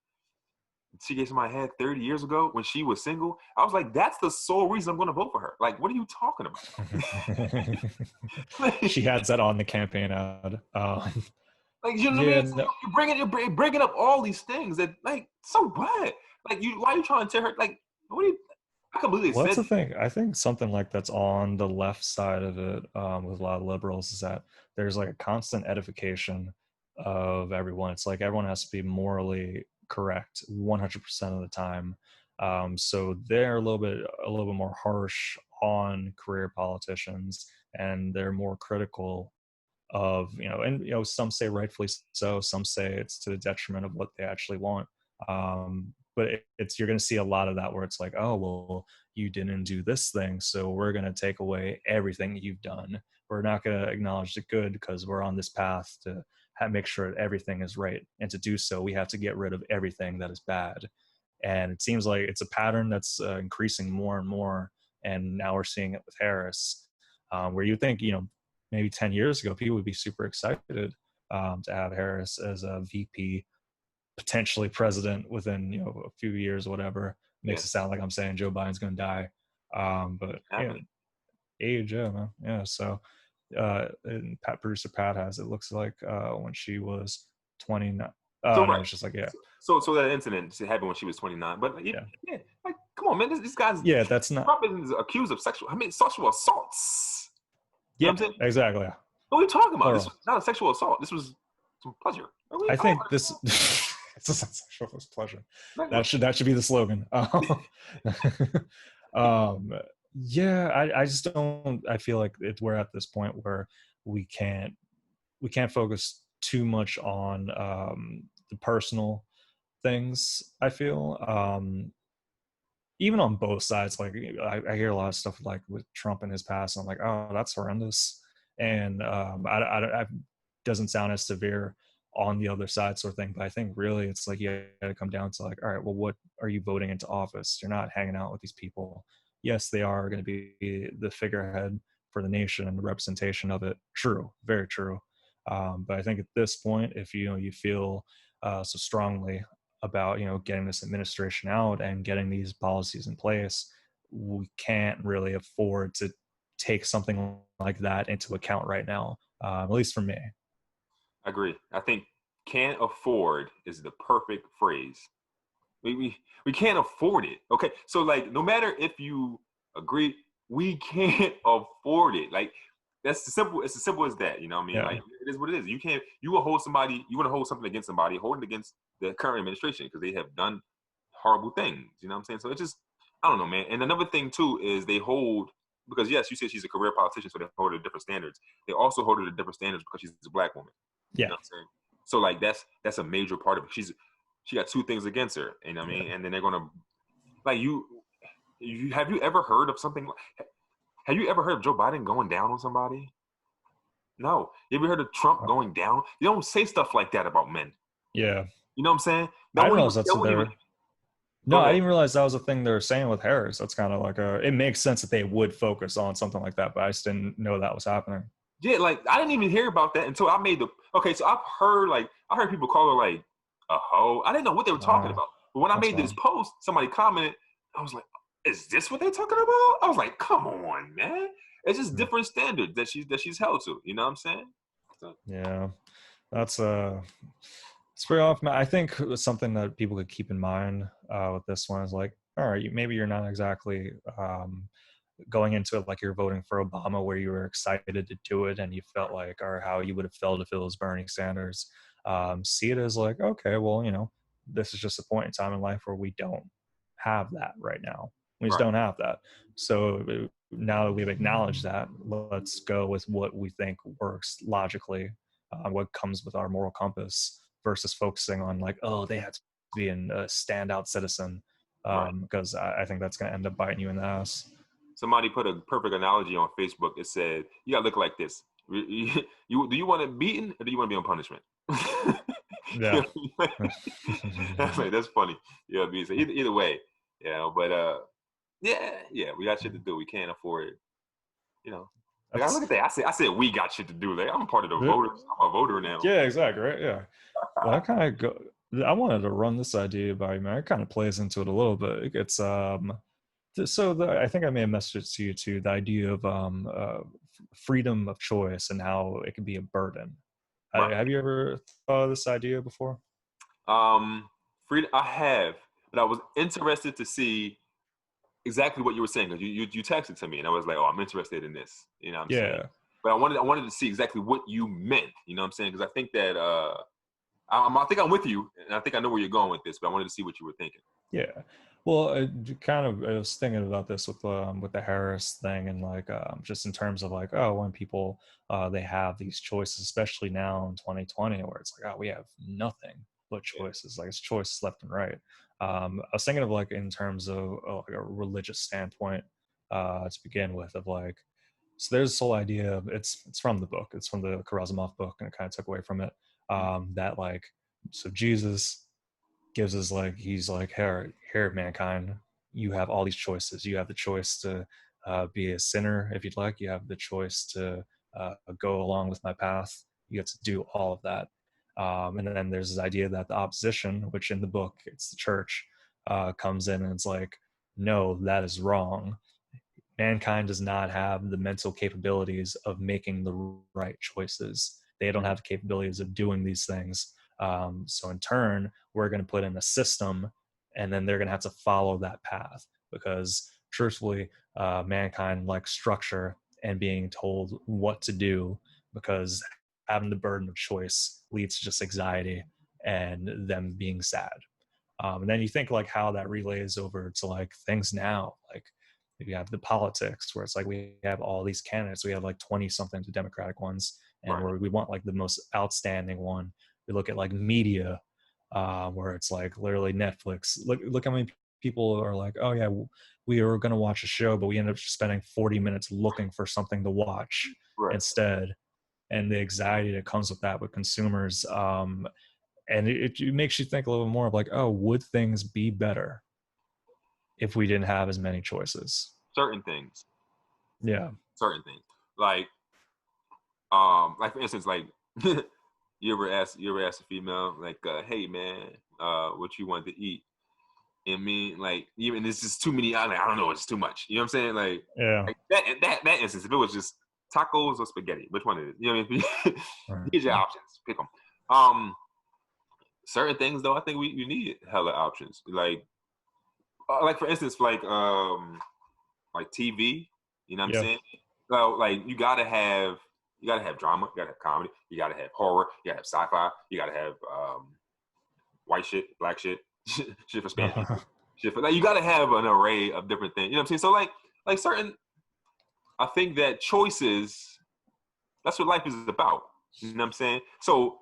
she gave somebody head 30 years ago when she was single? I was like, that's the sole reason I'm going to vote for her. Like, what are you talking about? She had that on the campaign ad. Like, you know what I mean? So you're bringing up all these things that, like, so what? Like, why are you trying to tell her? Like, what do you? I can't believe they said. What's the thing? I think something like that's on the left side of it with a lot of liberals is that there's like a constant edification of everyone. It's like everyone has to be morally correct 100% of the time. So they're a little bit more harsh on career politicians, and they're more critical of, and some say rightfully so, some say it's to the detriment of what they actually want. But you're going to see a lot of that where it's like, oh, well, you didn't do this thing, so we're going to take away everything you've done. We're not going to acknowledge the good because we're on this path to make sure that everything is right. And to do so, we have to get rid of everything that is bad. And it seems like it's a pattern that's increasing more and more. And now we're seeing it with Harris, where you think, maybe 10 years ago, people would be super excited to have Harris as a VP, potentially president within, a few years or whatever. Makes it sound like I'm saying Joe Biden's going to die. But age, man. Yeah. So and producer Pat has, it looks like when she was 29. It's just like, So that incident happened when she was 29. But like, come on, man. This guy's that's not. Trump is accused of sexual assaults. You know what I'm saying? Exactly. What are we talking about? This was not a sexual assault. This was some pleasure. I think this. It's a sexual pleasure. That should be the slogan. I just don't. I feel like we're at this point where we can't focus too much on the personal things. I feel even on both sides. Like I hear a lot of stuff like with Trump and his past. I'm like, oh, that's horrendous, and I doesn't sound as severe on the other side sort of thing. But I think really it's like you got to come down to like, all right, well, what are you voting into office? You're not hanging out with these people. Yes, they are going to be the figurehead for the nation and the representation of it. True, very true. But I think at this point, if you feel so strongly about getting this administration out and getting these policies in place, we can't really afford to take something like that into account right now, at least for me. I agree. I think can't afford is the perfect phrase. We can't afford it. Okay, so like no matter if you agree, we can't afford it. Like that's simple. It's as simple as that. You know what I mean? Like it is what it is. You will hold somebody. You want to hold something against somebody. Hold it against the current administration because they have done horrible things. You know what I'm saying? So it's just I don't know, man. And another thing too is they hold because yes, you said she's a career politician, so they hold her to different standards. They also hold her to different standards because she's a black woman. Yeah. You know what I'm saying? So like that's a major part of it. She got two things against her. You know what I mean? And then they're gonna like you have you ever heard of something? Have you ever heard of Joe Biden going down on somebody? No. You ever heard of Trump going down? You don't say stuff like that about men. Yeah. You know what I'm saying? I didn't realize that's No, I didn't realize that was a thing they were saying with Harris. That's kind of like it makes sense that they would focus on something like that, but I just didn't know that was happening. Yeah, like I didn't even hear about that until I made so I heard people call her like a hoe. I didn't know what they were talking about. But when I made this post, somebody commented, I was like, is this what they're talking about? I was like, come on, man. It's just different standards that she's held to. You know what I'm saying? So. Yeah. That's it's pretty off. I think something that people could keep in mind with this one is like, all right, maybe you're not exactly going into it like you're voting for Obama where you were excited to do it and you felt like, or how you would have felt if it was Bernie Sanders. See it as like, okay, well, this is just a point in time in life where we don't have that right now. We just don't have that. So now that we've acknowledged that, let's go with what we think works logically, what comes with our moral compass versus focusing on like, oh, they have to be a standout citizen, because I think that's going to end up biting you in the ass. Somebody put a perfect analogy on Facebook. It said, you got to look like this. do you want it beaten or do you want to be on punishment? Yeah. That's funny. Yeah, so either way, but yeah, we got shit to do. We can't afford it. Like I look at that. I said we got shit to do. Like I'm part of the voters. I'm a voter now. Yeah, exactly. Right. Yeah. Well, I wanted to run this idea by you, man. It kind of plays into it a little bit. It's I think I may have messaged it to you too. The idea of freedom of choice and how it can be a burden. Right. Have you ever thought of this idea before? Freedom. I have, but I was interested to see exactly what you were saying because you texted to me and I was like, oh, I'm interested in this. You know what I'm saying? But I wanted to see exactly what you meant. You know what I'm saying? Because I think that I think I'm with you, and I think I know where you're going with this. But I wanted to see what you were thinking. Yeah. Well, I was thinking about this with the Harris thing, and like just in terms of like, oh, when people they have these choices, especially now in 2020, where it's like, oh, we have nothing but choices, like it's choices left and right. I was thinking of like in terms of like a religious standpoint to begin with, of like, so there's this whole idea of it's from the book, it's from the Karamazov book, and it kind of took away from it. That like, so Jesus gives us like, he's like, here mankind, you have all these choices. You have the choice to be a sinner if you'd like. You have the choice to go along with my path. You get to do all of that. And then there's this idea that the opposition, which in the book it's the church, comes in and it's like, no, that is wrong. Mankind does not have the mental capabilities of making the right choices. They don't have the capabilities of doing these things. So in turn, we're going to put in a system, and then they're going to have to follow that path, because truthfully, mankind likes structure and being told what to do, because having the burden of choice leads to just anxiety and them being sad. And then you think like how that relays over to like things now, like you have the politics where it's like we have all these candidates. We have like 20 something to Democratic ones, and where we want like the most outstanding one. We look at like media, where it's like literally Netflix. Look how many people are like, oh yeah, we were going to watch a show, but we end up spending 40 minutes looking for something to watch instead. And the anxiety that comes with that with consumers. And it makes you think a little more of like, oh, would things be better if we didn't have as many choices? Certain things. Yeah. Certain things. Like for instance, like you ever ask a female like, hey man, what you want to eat? And me, like, even it's just too many. I don't know, it's too much. You know what I'm saying? Like, yeah. Like that instance, if it was just tacos or spaghetti, which one is it? You know what I mean? Here's your options. Pick them. Certain things though, I think we need hella options. Like for instance, like TV. You know what I'm saying? So like you gotta have drama, you gotta have comedy, you gotta have horror, you gotta have sci-fi, you gotta have white shit, black shit, shit for Spanish people, shit for, like, you gotta have an array of different things. You know what I'm saying? So like certain, I think that choices, that's what life is about. You know what I'm saying? So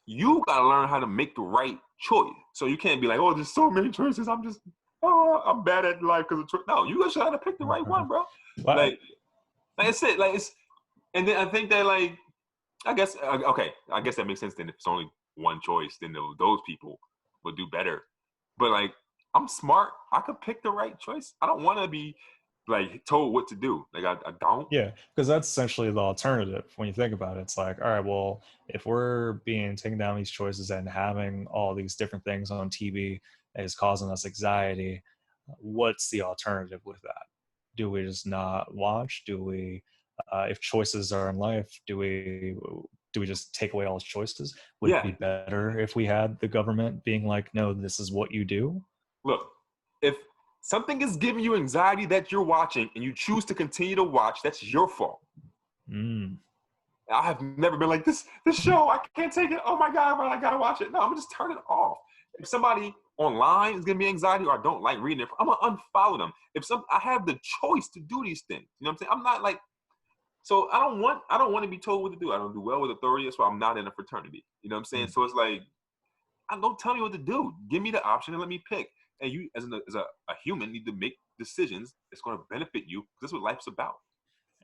you gotta learn how to make the right choice. So you can't be like, oh, there's so many choices, I'm bad at life because of choice. No, you gotta try to pick the right one, bro. Like it's it. Like it's, and then I think that like, I guess that makes sense. Then if it's only one choice, then those people will do better. But like, I'm smart. I could pick the right choice. I don't want to be like told what to do. Like I don't. Yeah, because that's essentially the alternative when you think about it. It's like, all right, well, if we're being taken down these choices and having all these different things on TV is causing us anxiety, what's the alternative with that? Do we just not watch? Do we, if choices are in life, do we just take away all those choices? Would it be better if we had the government being like, no, this is what you do? Look, if something is giving you anxiety that you're watching and you choose to continue to watch, that's your fault. I have never been like, this show, I can't take it. Oh my God, I gotta watch it. No, I'm gonna just turn it off. If somebody online is giving me anxiety or I don't like reading it, I'm gonna unfollow them. I have the choice to do these things. You know what I'm saying? I'm not like, so I don't want to be told what to do. I don't do well with authority. That's why I'm not in a fraternity. You know what I'm saying? So it's like, don't tell me what to do. Give me the option and let me pick. And you, as a human, need to make decisions that's going to benefit you. That's what life's about.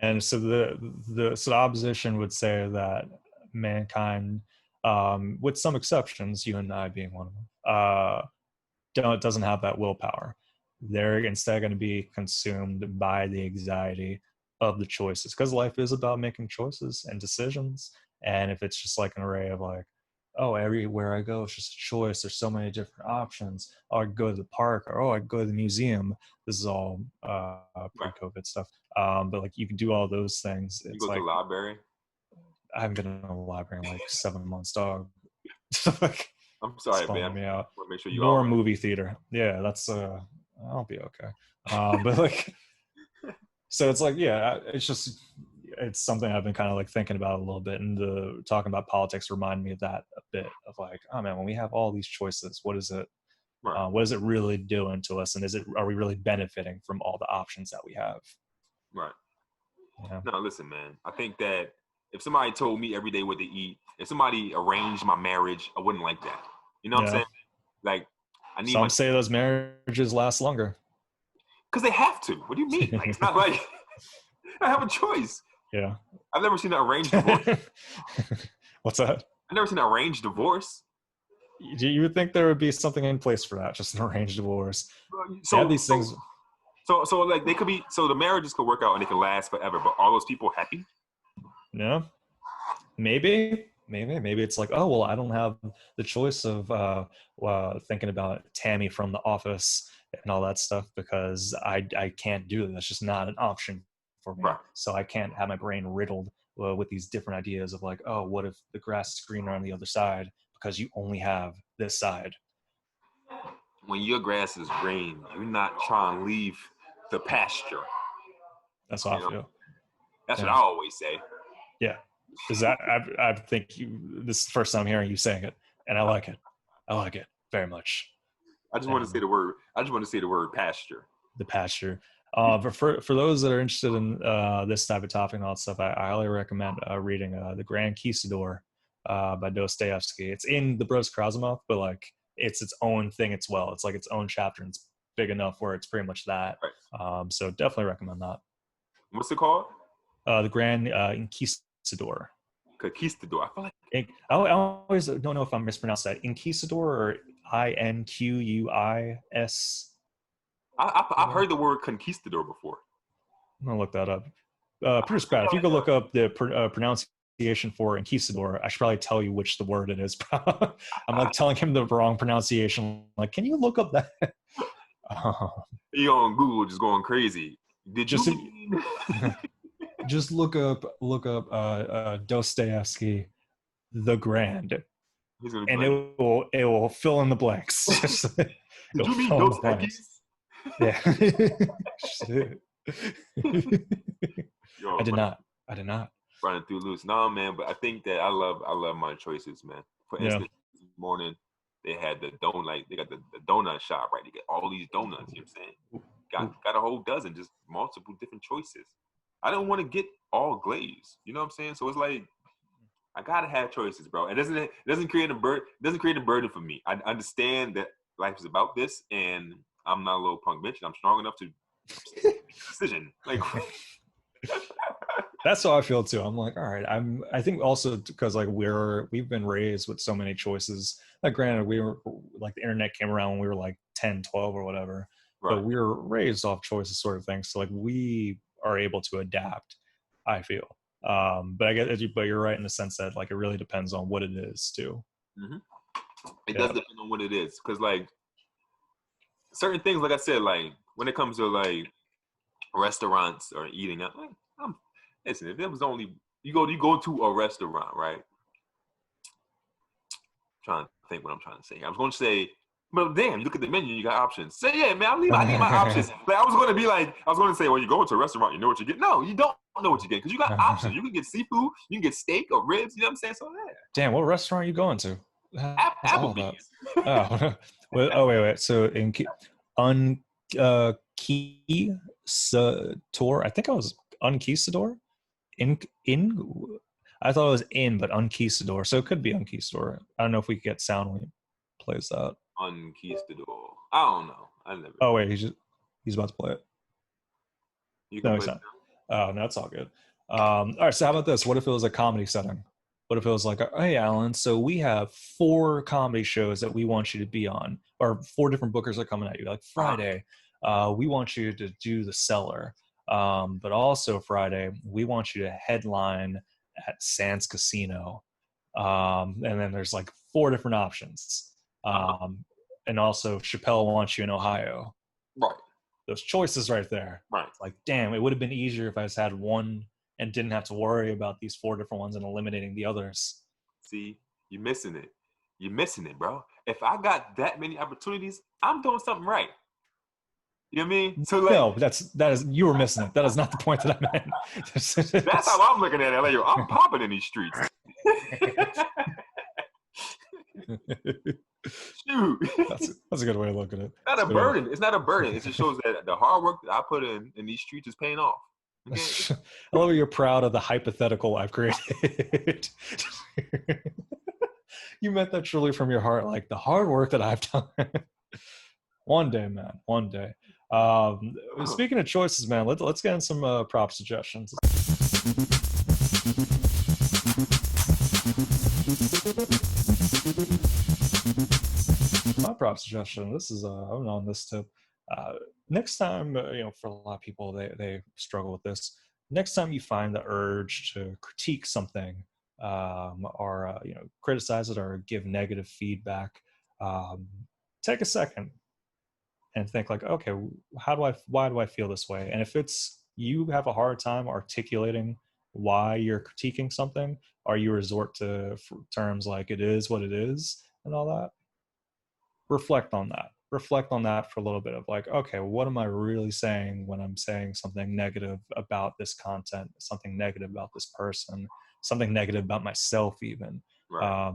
And so the opposition would say that mankind, with some exceptions, you and I being one of them, doesn't have that willpower. They're instead going to be consumed by the anxiety of the choices, because life is about making choices and decisions. And if it's just like an array of like, oh, everywhere I go, it's just a choice. There's so many different options. Oh, I could go to the park, or oh, I could go to the museum. This is all pre-COVID stuff. But like you can do all those things. You go to the library? I haven't been in a library in like 7 months, dog. Like, I'm sorry, man. Me out. Make sure you more movie theater. Yeah, that's I'll be okay. But like, so it's like, yeah, it's something I've been kind of like thinking about a little bit, and talking about politics remind me of that a bit, of like, oh man, when we have all these choices, what is it? Right. What is it really doing to us? And are we really benefiting from all the options that we have? Right. Yeah. No, listen, man. I think that if somebody told me every day what to eat, if somebody arranged my marriage, I wouldn't like that. You know what I'm saying? Like, I need. Some say those marriages last longer. Because they have to. What do you mean? Like, it's not like I have a choice. Yeah. I've never seen an arranged divorce. What's that? I've never seen an arranged divorce. You would think there would be something in place for that, just an arranged divorce. So these things. So like they could be. So the marriages could work out and they can last forever. But are those people happy? Yeah. Maybe it's like, oh well, I don't have the choice of thinking about Tammy from The Office and all that stuff, because I can't do it. That's just not an option for me. Right. So I can't have my brain riddled with these different ideas of like, oh, what if the grass is greener on the other side, because you only have this side. When your grass is green, you're not trying to leave the pasture. That's how I feel. That's what I always say. Yeah. Because I think this is the first time hearing you saying it, and I like it. I like it very much. I just want to say the word. I just want to say the word pasture. The pasture. But for those that are interested in this type of topic and all that stuff, I highly recommend reading the Granquisidor by Dostoevsky. It's in the Brothers Karamazov, but like it's its own thing as well. It's like its own chapter, and it's big enough where it's pretty much that. Right. So definitely recommend that. What's it called? The Grand Inquisitor. Conquistador. I feel like I always don't know if I'm mispronouncing that. Inquisitor or Inquis. I've heard the word conquistador before. I'm gonna look that up. Pretty bad. If you go look up the pronunciation for Inquisitor, I should probably tell you which the word it is. I'm like telling him the wrong pronunciation. Like, can you look up that? You on Google just going crazy. Did you just look up Dostoevsky, the Grand, and it will fill in the blanks. Did you mean Dostoevsky? Yeah. I did not. Running through loose. No, man, but I think that I love my choices, man. For instance, this morning they had the donut. They got the donut shop, right? They get all these donuts. You know what I'm saying? Got a whole dozen, just multiple different choices. I don't want to get all glazed. You know what I'm saying? So it's like I gotta have choices, bro. It doesn't create a burden for me. I understand that life is about this, and I'm not a little punk bitch. I'm strong enough to make a decision. Like that's how I feel too. I'm like, all right. I think also because like we've been raised with so many choices. Like granted, we were like the internet came around when we were like 10, 12 or whatever. Right. But we were raised off choices sort of thing. So like we are able to adapt, I feel. But you're right in the sense that like it really depends on what it is too. Mm-hmm. It does depend on what it is, because like certain things, like I said, like when it comes to like restaurants or eating, listen, if it was only you go to a restaurant, right? I'm trying to think what I'm trying to say. I was going to say, but damn, you look at the menu, you got options. Say, yeah, man, I need my options. Like I was going to say, well, you go to a restaurant, you know what you get. No, you don't know what you get because you got options. You can get seafood, you can get steak or ribs. You know what I'm saying? So yeah. Damn, what restaurant are you going to? Applebee's. Oh, well, wait. So in Keystore, I think I was Unkeystador. I thought it was but Unkeystador, so it could be Unkeystador. I don't know if we could get sound when he plays that. Unkeystador. I don't know. I never. Oh wait, he's about to play it. You can play Oh, no, that's all good. All right, so how about this? What if it was a comedy setting? What if it was like, hey, Alan, so we have 4 comedy shows that we want you to be on, or 4 different bookers are coming at you. Like Friday, we want you to do The Cellar. But also Friday, we want you to headline at Sands Casino. And then there's like 4 different options. And also Chappelle wants you in Ohio. Right. Those choices right there. Right. It's like, damn, it would have been easier if I just had one and didn't have to worry about these 4 different ones and eliminating the others. See, you're missing it. You're missing it, bro. If I got that many opportunities, I'm doing something right. You know what I mean? So like, no, that is you were missing it. That is not the point that I meant. That's how I'm looking at it. Like, I'm popping in these streets. Shoot. That's a good way of looking at it. Not a burden. It's not a burden. It just shows that the hard work that I put in these streets is paying off. Okay? I love you're proud of the hypothetical I've created. You meant that truly from your heart, like the hard work that I've done. One day, man. One day. Speaking of choices, man, let's get in some prop suggestions. My prop suggestion. This is I'm on this tip. Next time, for a lot of people, they struggle with this. Next time you find the urge to critique something, or criticize it or give negative feedback, take a second and think like, okay, why do I feel this way? And if it's you have a hard time articulating why you're critiquing something, or you resort to terms like it is what it is and all that, reflect on that for a little bit of like, okay, what am I really saying when I'm saying something negative about this content, something negative about this person, something negative about myself even. Right.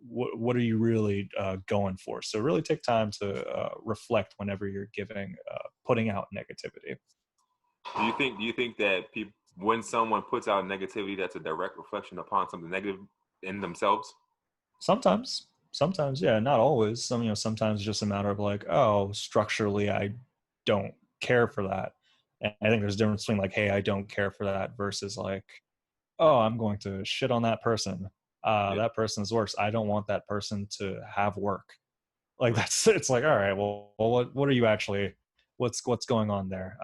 What are you really going for? So really take time to reflect whenever you're putting out negativity. Do you think that people, when someone puts out negativity, that's a direct reflection upon something negative in themselves? Sometimes, yeah, not always. Sometimes it's just a matter of like, oh, structurally, I don't care for that. And I think there's a difference between like, hey, I don't care for that versus like, oh, I'm going to shit on that person. That person's worse. I don't want that person to have work. Like it's like, all right, well, what are you actually, what's going on there?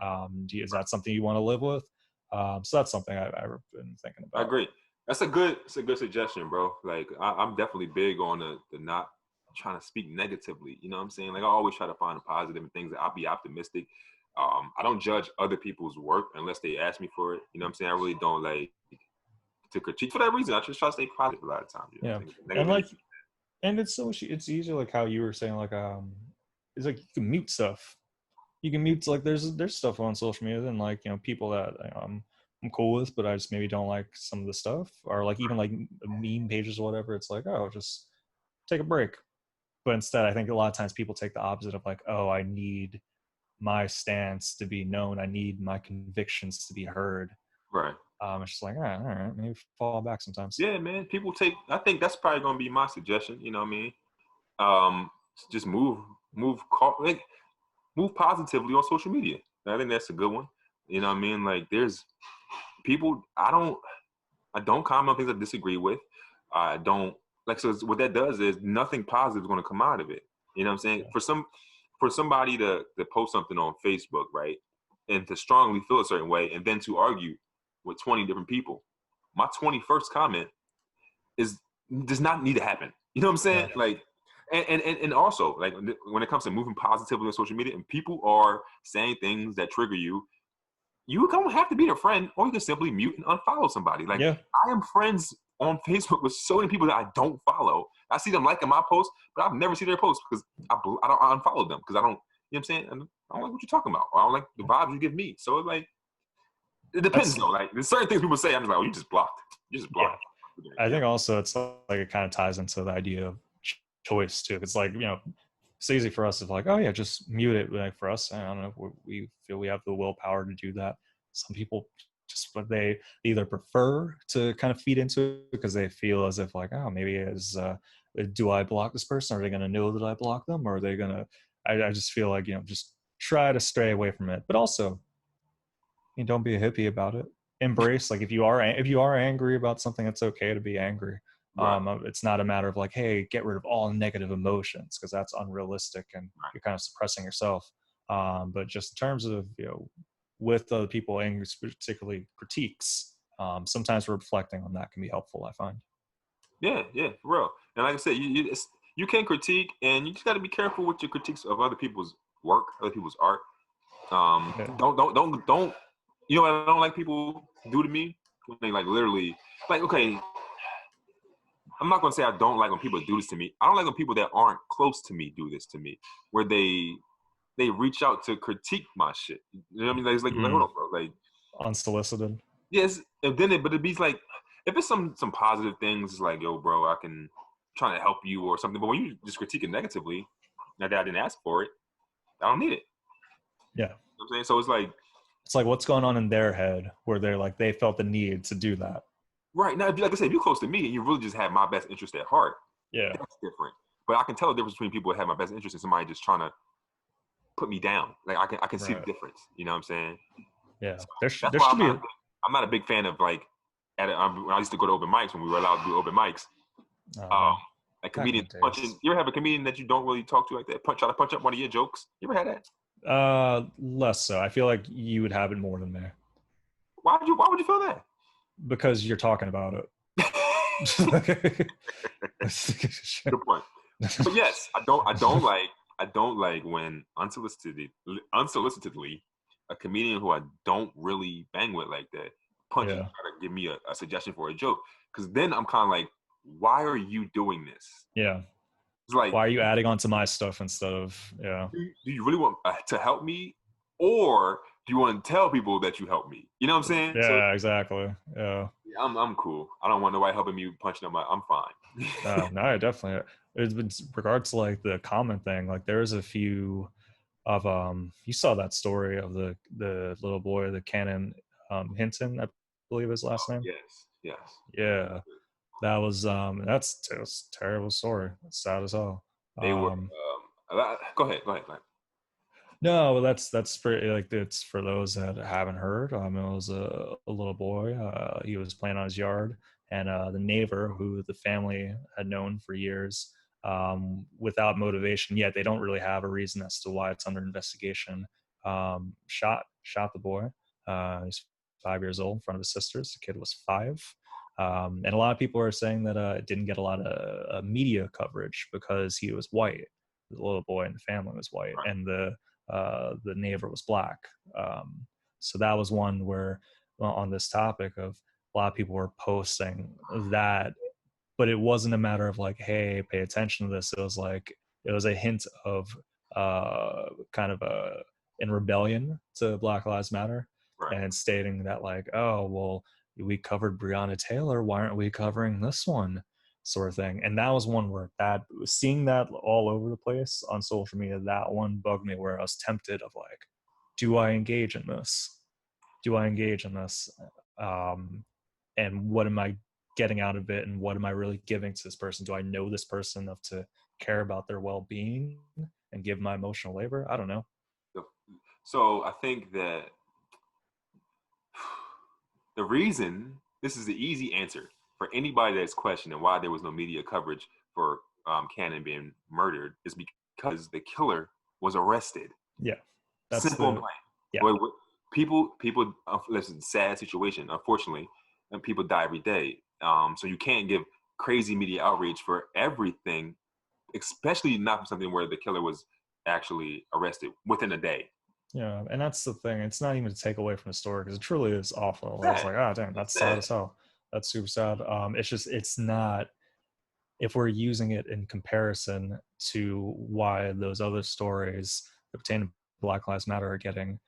Is that something you want to live with? So that's something I've been thinking about. I agree. It's a good suggestion, bro. Like I'm definitely big on the not trying to speak negatively. You know what I'm saying? Like I always try to find the positive in things. I'll be optimistic. I don't judge other people's work unless they ask me for it. You know what I'm saying? I really don't like to critique for that reason. I just try to stay positive a lot of times. You know? And it's it's easy, like how you were saying, like it's like you can mute stuff. You can mute like there's stuff on social media and like people that I'm cool with, but I just maybe don't like some of the stuff, or like even like meme pages or whatever. It's like, oh, just take a break. But instead, I think a lot of times people take the opposite of like, oh, I need my stance to be known. I need my convictions to be heard. Right. It's just like, all right, maybe fall back sometimes. Yeah, man. I think that's probably gonna be my suggestion. You know what I mean? Just move positively on social media. I think that's a good one. You know what I mean? Like there's people I don't comment on things I disagree with. I don't like, so what that does is nothing positive is going to come out of it. You know what I'm saying? Yeah. For somebody to post something on Facebook, right, and to strongly feel a certain way, and then to argue with 20 different people, my 21st comment does not need to happen. You know what I'm saying? Yeah. Like, and also like when it comes to moving positively on social media, and people are saying things that trigger you, you don't have to be their friend, or you can simply mute and unfollow somebody. Like I am friends on Facebook with so many people that I don't follow. I see them liking my posts, but I've never seen their posts because I unfollow them because I don't. You know what I'm saying? I don't like what you're talking about. I don't like the vibes you give me. So it's like, it depends though. Like there's certain things people say, I'm just like, oh, you just blocked. You just blocked. Yeah. I think also it's like it kind of ties into the idea of choice too. It's like, it's easy for us to like, oh yeah, just mute it. Like for us, I don't know, we feel we have the willpower to do that. Some people just, but they either prefer to kind of feed into it because they feel as if like, oh, maybe do I block this person? Are they going to know that I block them? Or are they going to, I just feel like, just try to stray away from it. But also, don't be a hippie about it. embrace, like if you are angry about something, it's okay to be angry. Right. It's not a matter of like, hey, get rid of all negative emotions, because that's unrealistic and you're kind of suppressing yourself. But just in terms of, with other people, and particularly critiques, sometimes reflecting on that can be helpful, I find. Yeah, for real. And like I said, you can critique, and you just got to be careful with your critiques of other people's work, other people's art. Don't. You know what I don't like people do to me? When they like literally, like, okay, I'm not gonna say I don't like when people do this to me. I don't like when people that aren't close to me do this to me, where they reach out to critique my shit. You know what I mean? Like, it's like, hold on, bro. Like, unsolicited. Yes, and then but it be like, if it's some positive things, it's like, yo, bro, I can try to help you or something. But when you just critique it negatively, now that I didn't ask for it, I don't need it. Yeah. You know what I'm saying? So it's like what's going on in their head where they're like, they felt the need to do that. Right. Now, like I said, if you're close to me and you really just have my best interest at heart, that's different. But I can tell the difference between people that have my best interest and somebody just trying to put me down. Like, I can see the difference. You know what I'm saying? Yeah. So there should be I'm not a big fan of, like, when I used to go to open mics, when we were allowed to do open mics. Like comedians punching. You ever have a comedian that you don't really talk to like that? Try to punch up one of your jokes? You ever had that? Less so. I feel like you would have it more than me. Why would you feel that? Because you're talking about it. Good point. But yes, I don't like when unsolicitedly a comedian who I don't really bang with like that punch and try to give me a suggestion for a joke. Because then I'm kind of like, why are you doing this? Yeah. It's like, why are you adding on to my stuff instead of, do you really want to help me? Or do you want to tell people that you help me? You know what I'm saying? Yeah, exactly. Yeah. I'm cool. I don't want nobody helping me punching them. I'm fine. No, definitely. It's been regards to like the comment thing. Like there's a few of you saw that story of the little boy, the Canon Hinton, I believe his last name. Yes. Yeah. That was that's a terrible story. It's sad as hell. They were go ahead. No, that's for like, it's for those that haven't heard. It was a little boy. He was playing on his yard, and the neighbor, who the family had known for years, without motivation yet, they don't really have a reason as to why it's under investigation. Shot the boy. He's 5 years old in front of his sisters. The kid was 5. And a lot of people are saying that it didn't get a lot of media coverage because he was white. The little boy in the family was white, and the neighbor was black. So that was one where, on this topic of, a lot of people were posting that, but it wasn't a matter of like, hey, pay attention to this. It was like, it was a hint of kind of in rebellion to Black Lives Matter, and stating that like, oh, well, we covered Breonna Taylor, why aren't we covering this one, sort of thing. And that was one where seeing that all over the place on social media, that one bugged me, where I was tempted of like, do I engage in this? And what am I getting out of it? And what am I really giving to this person? Do I know this person enough to care about their well-being and give my emotional labor? I don't know. So I think that the reason, this is the easy answer for anybody that's questioning why there was no media coverage for Canon being murdered, is because the killer was arrested. Yeah. That's simple and plain. Yeah. People, listen, sad situation, unfortunately, and people die every day. So you can't give crazy media outreach for everything, especially not for something where the killer was actually arrested within a day. Yeah, and that's the thing. It's not even to take away from the story, because it truly is awful. I was like, oh, damn, that's sad as hell. That's super sad. It's not, if we're using it in comparison to why those other stories that pertain to Black Lives Matter are getting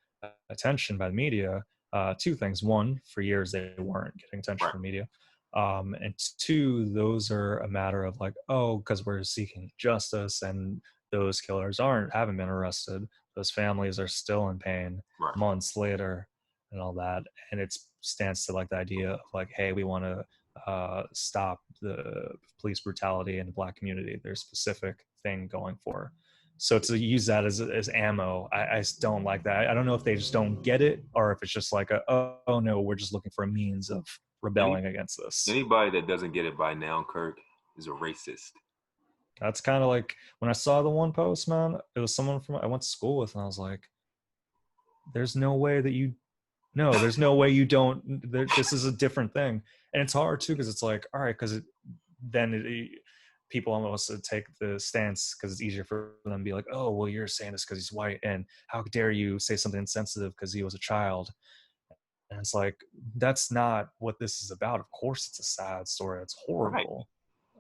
attention by the media, two things. One, for years they weren't getting attention from media. And two, those are a matter of like, oh, because we're seeking justice and those killers haven't been arrested. Those families are still in pain months later and all that. And it stands to like the idea of like, hey, we want to stop the police brutality in the Black community. There's a specific thing going for. So to use that as ammo, I just don't like that. I don't know if they just don't get it, or if it's just like oh no, we're just looking for a means of rebelling against this. Anybody that doesn't get it by now, Kirk, is a racist. That's kind of like when I saw the one post, man. It was someone I went to school with, and I was like, "There's no way that you, no, there's no way you don't. This is a different thing." And it's hard too, because it's like, all right, because people almost take the stance because it's easier for them to be like, oh, well, you're saying this because he's white, and how dare you say something insensitive because he was a child. And it's like, that's not what this is about. Of course it's a sad story, it's horrible,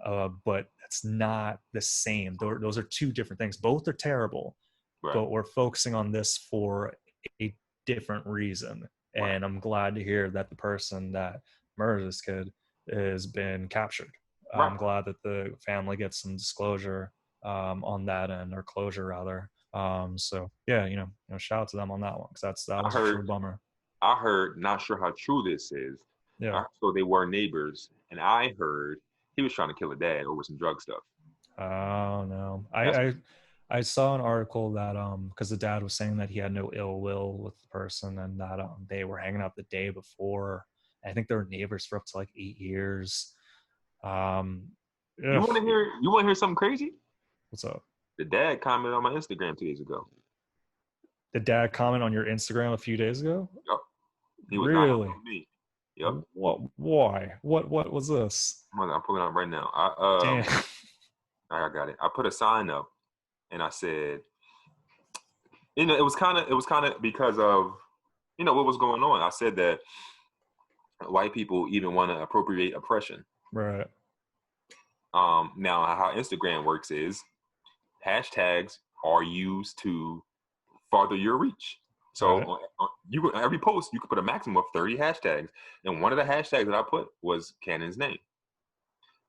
right. But it's not the same. Those are two different things. Both are terrible, right. But we're focusing on this for a different reason. Right. And I'm glad to hear that the person that murdered this kid has been captured. Right. I'm glad that the family gets some disclosure on that end, or closure rather. So yeah, shout out to them on that one, because that was a true bummer. I heard, not sure how true this is. Yeah. So they were neighbors, and I heard he was trying to kill a dad over some drug stuff. Oh no, I saw an article that because the dad was saying that he had no ill will with the person, and that they were hanging out the day before. I think they were neighbors for up to like 8 years. You want to hear something crazy? What's up? The dad commented on my Instagram 2 days ago. The dad commented on your Instagram a few days ago? Yep. He was really? Not me. Yep. What? Why? What was this? I'm pulling it up right now. Damn. I got it. I put a sign up, and I said, it was kind of because of, what was going on. I said that white people even want to appropriate oppression. Right. Now how Instagram works is hashtags are used to farther your reach. So right. Every post you could put a maximum of 30 hashtags, and one of the hashtags that I put was Canon's name,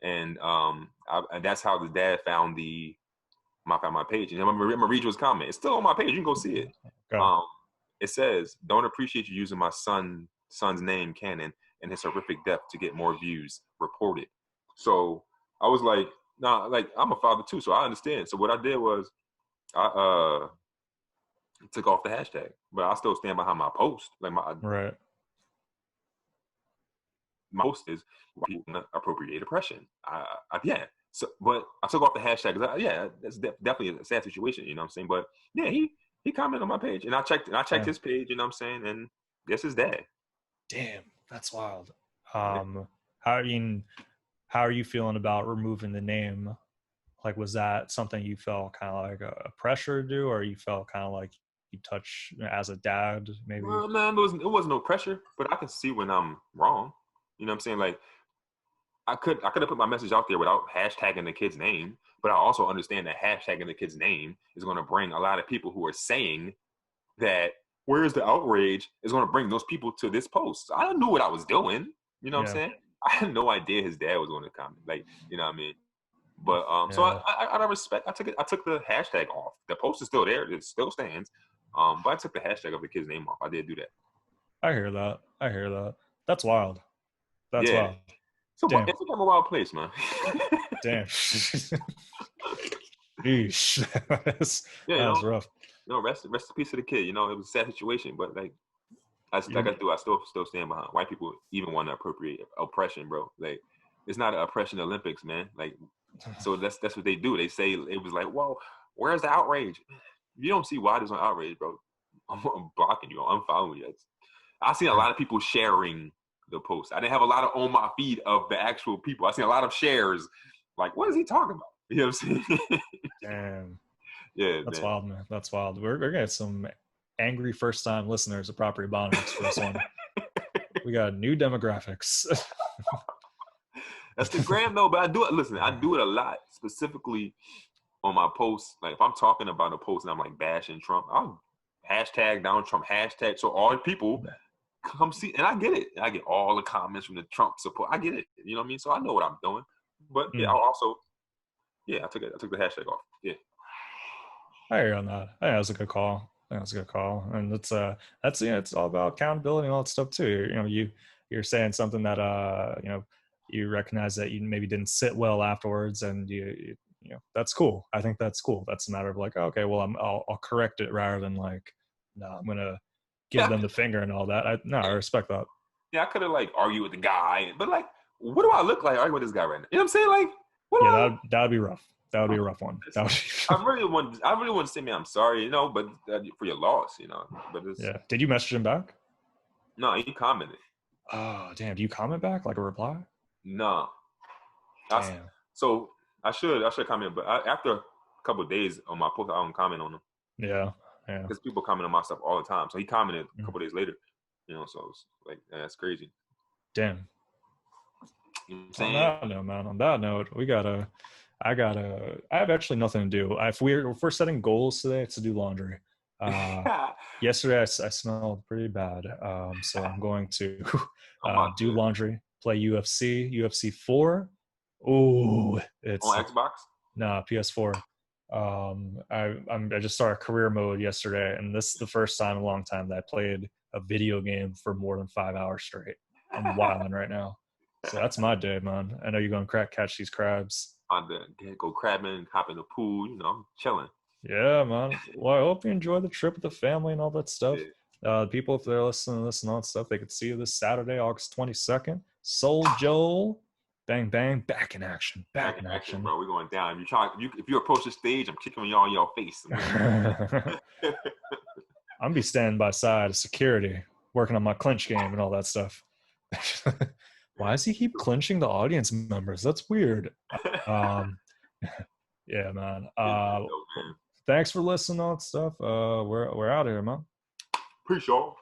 and and that's how the dad found my page. And I'm gonna read you his comment. It's still on my page. You can go see it. Okay. It says, "Don't appreciate you using my son's name, Canon, and his horrific death to get more views reported." So I was like, nah, like I'm a father too, so I understand. So what I did was I took off the hashtag, but I still stand behind my post. Like my post is appropriate oppression. Yeah. So, but I took off the hashtag. That's definitely a sad situation. You know what I'm saying? But yeah, he commented on my page, and I checked his page. You know what I'm saying? And guess his dad. Damn, that's wild. How are you feeling about removing the name? Like, was that something you felt kind of like a pressure to do, or you felt kind of like you touch as a dad, maybe? Well, man, it wasn't no pressure, but I can see when I'm wrong. You know what I'm saying? Like, I could have put my message out there without hashtagging the kid's name, but I also understand that hashtagging the kid's name is going to bring a lot of people who are saying that where's the outrage is going to bring those people to this post. So I knew what I was doing. You know what I'm saying? I had no idea his dad was going to comment. Like, you know what I mean? But so I respect. I took the hashtag off. The post is still there. It still stands. But I took the hashtag of the kid's name off. I did do that. I hear that. That's wild. That's wild. So it's become a wild place, man. Damn. Eesh. That was rough. Rest in peace to the kid. It was a sad situation, but like I still stand behind. White people even want to appropriate oppression, bro. Like, it's not an oppression Olympics, man. Like, so that's what they do. They say it was like, whoa, where's the outrage? You don't see why there's no outrage, bro. I'm blocking you. I'm following you. I seen a lot of people sharing the post. I didn't have a lot of on my feed of the actual people. I seen a lot of shares. Like, what is he talking about? You know what I'm saying? Damn. Yeah, that's wild, man. That's wild. We're gonna get some angry first-time listeners of Property Ebonics for this one. We got new demographics. That's the gram though, but I do it. Listen, I do it a lot, specifically on my posts. Like, if I'm talking about a post and I'm like bashing Trump, I'll hashtag down Trump hashtag, so all the people come see, and I get it. I get all the comments from the Trump support. I get it. You know what I mean? So I know what I'm doing. But yeah, I took the hashtag off. Yeah. I hear you on that. I think that's a good call. And it's it's all about accountability and all that stuff too. You're saying something that you recognize that you maybe didn't sit well afterwards, and you you know, that's cool. I think that's cool. That's a matter of like, okay, well, I'll correct it rather than like, no, I'm gonna give them the finger and all that. I respect that. Yeah, I could have like argued with the guy, but like, what do I look like arguing with this guy right now? You know what I'm saying? Like, that would be rough. That would be a rough one. I really want to say, man, I'm sorry, you know, but for your loss, you know. But Did you message him back? No, he commented. Oh, damn. Do you comment back like a reply? No. Damn. So I should comment, but after a couple of days on my post, I don't comment on them. Yeah. Because people comment on my stuff all the time. So he commented a couple of days later, you know. So it's like, that's crazy. Damn. You know what I'm saying? On that note, man. On that note, I have actually nothing to do. If we're setting goals today, it's to do laundry. Yesterday I smelled pretty bad, so I'm going to do laundry, play UFC 4. Ooh, it's on Xbox. Nah, PS4. I just started career mode yesterday, and this is the first time in a long time that I played a video game for more than 5 hours straight. I'm wilding right now. So that's my day, man. I know you're gonna catch these crabs. Go crabbing, hop in the pool, you know, I'm chilling. Yeah, man. Well, I hope you enjoy the trip with the family and all that stuff. People, if they're listening to this and all that stuff, they could see you this Saturday, August 22nd. Soul Joel, bang bang, back in action, back in action, bro. We're going down. If you approach the stage, I'm kicking y'all in your face. I'm gonna be standing by side of security, working on my clinch game and all that stuff. Why does he keep clinching the audience members? That's weird. Yeah, man. Thanks for listening to all that stuff. We're out of here, man. Appreciate y'all.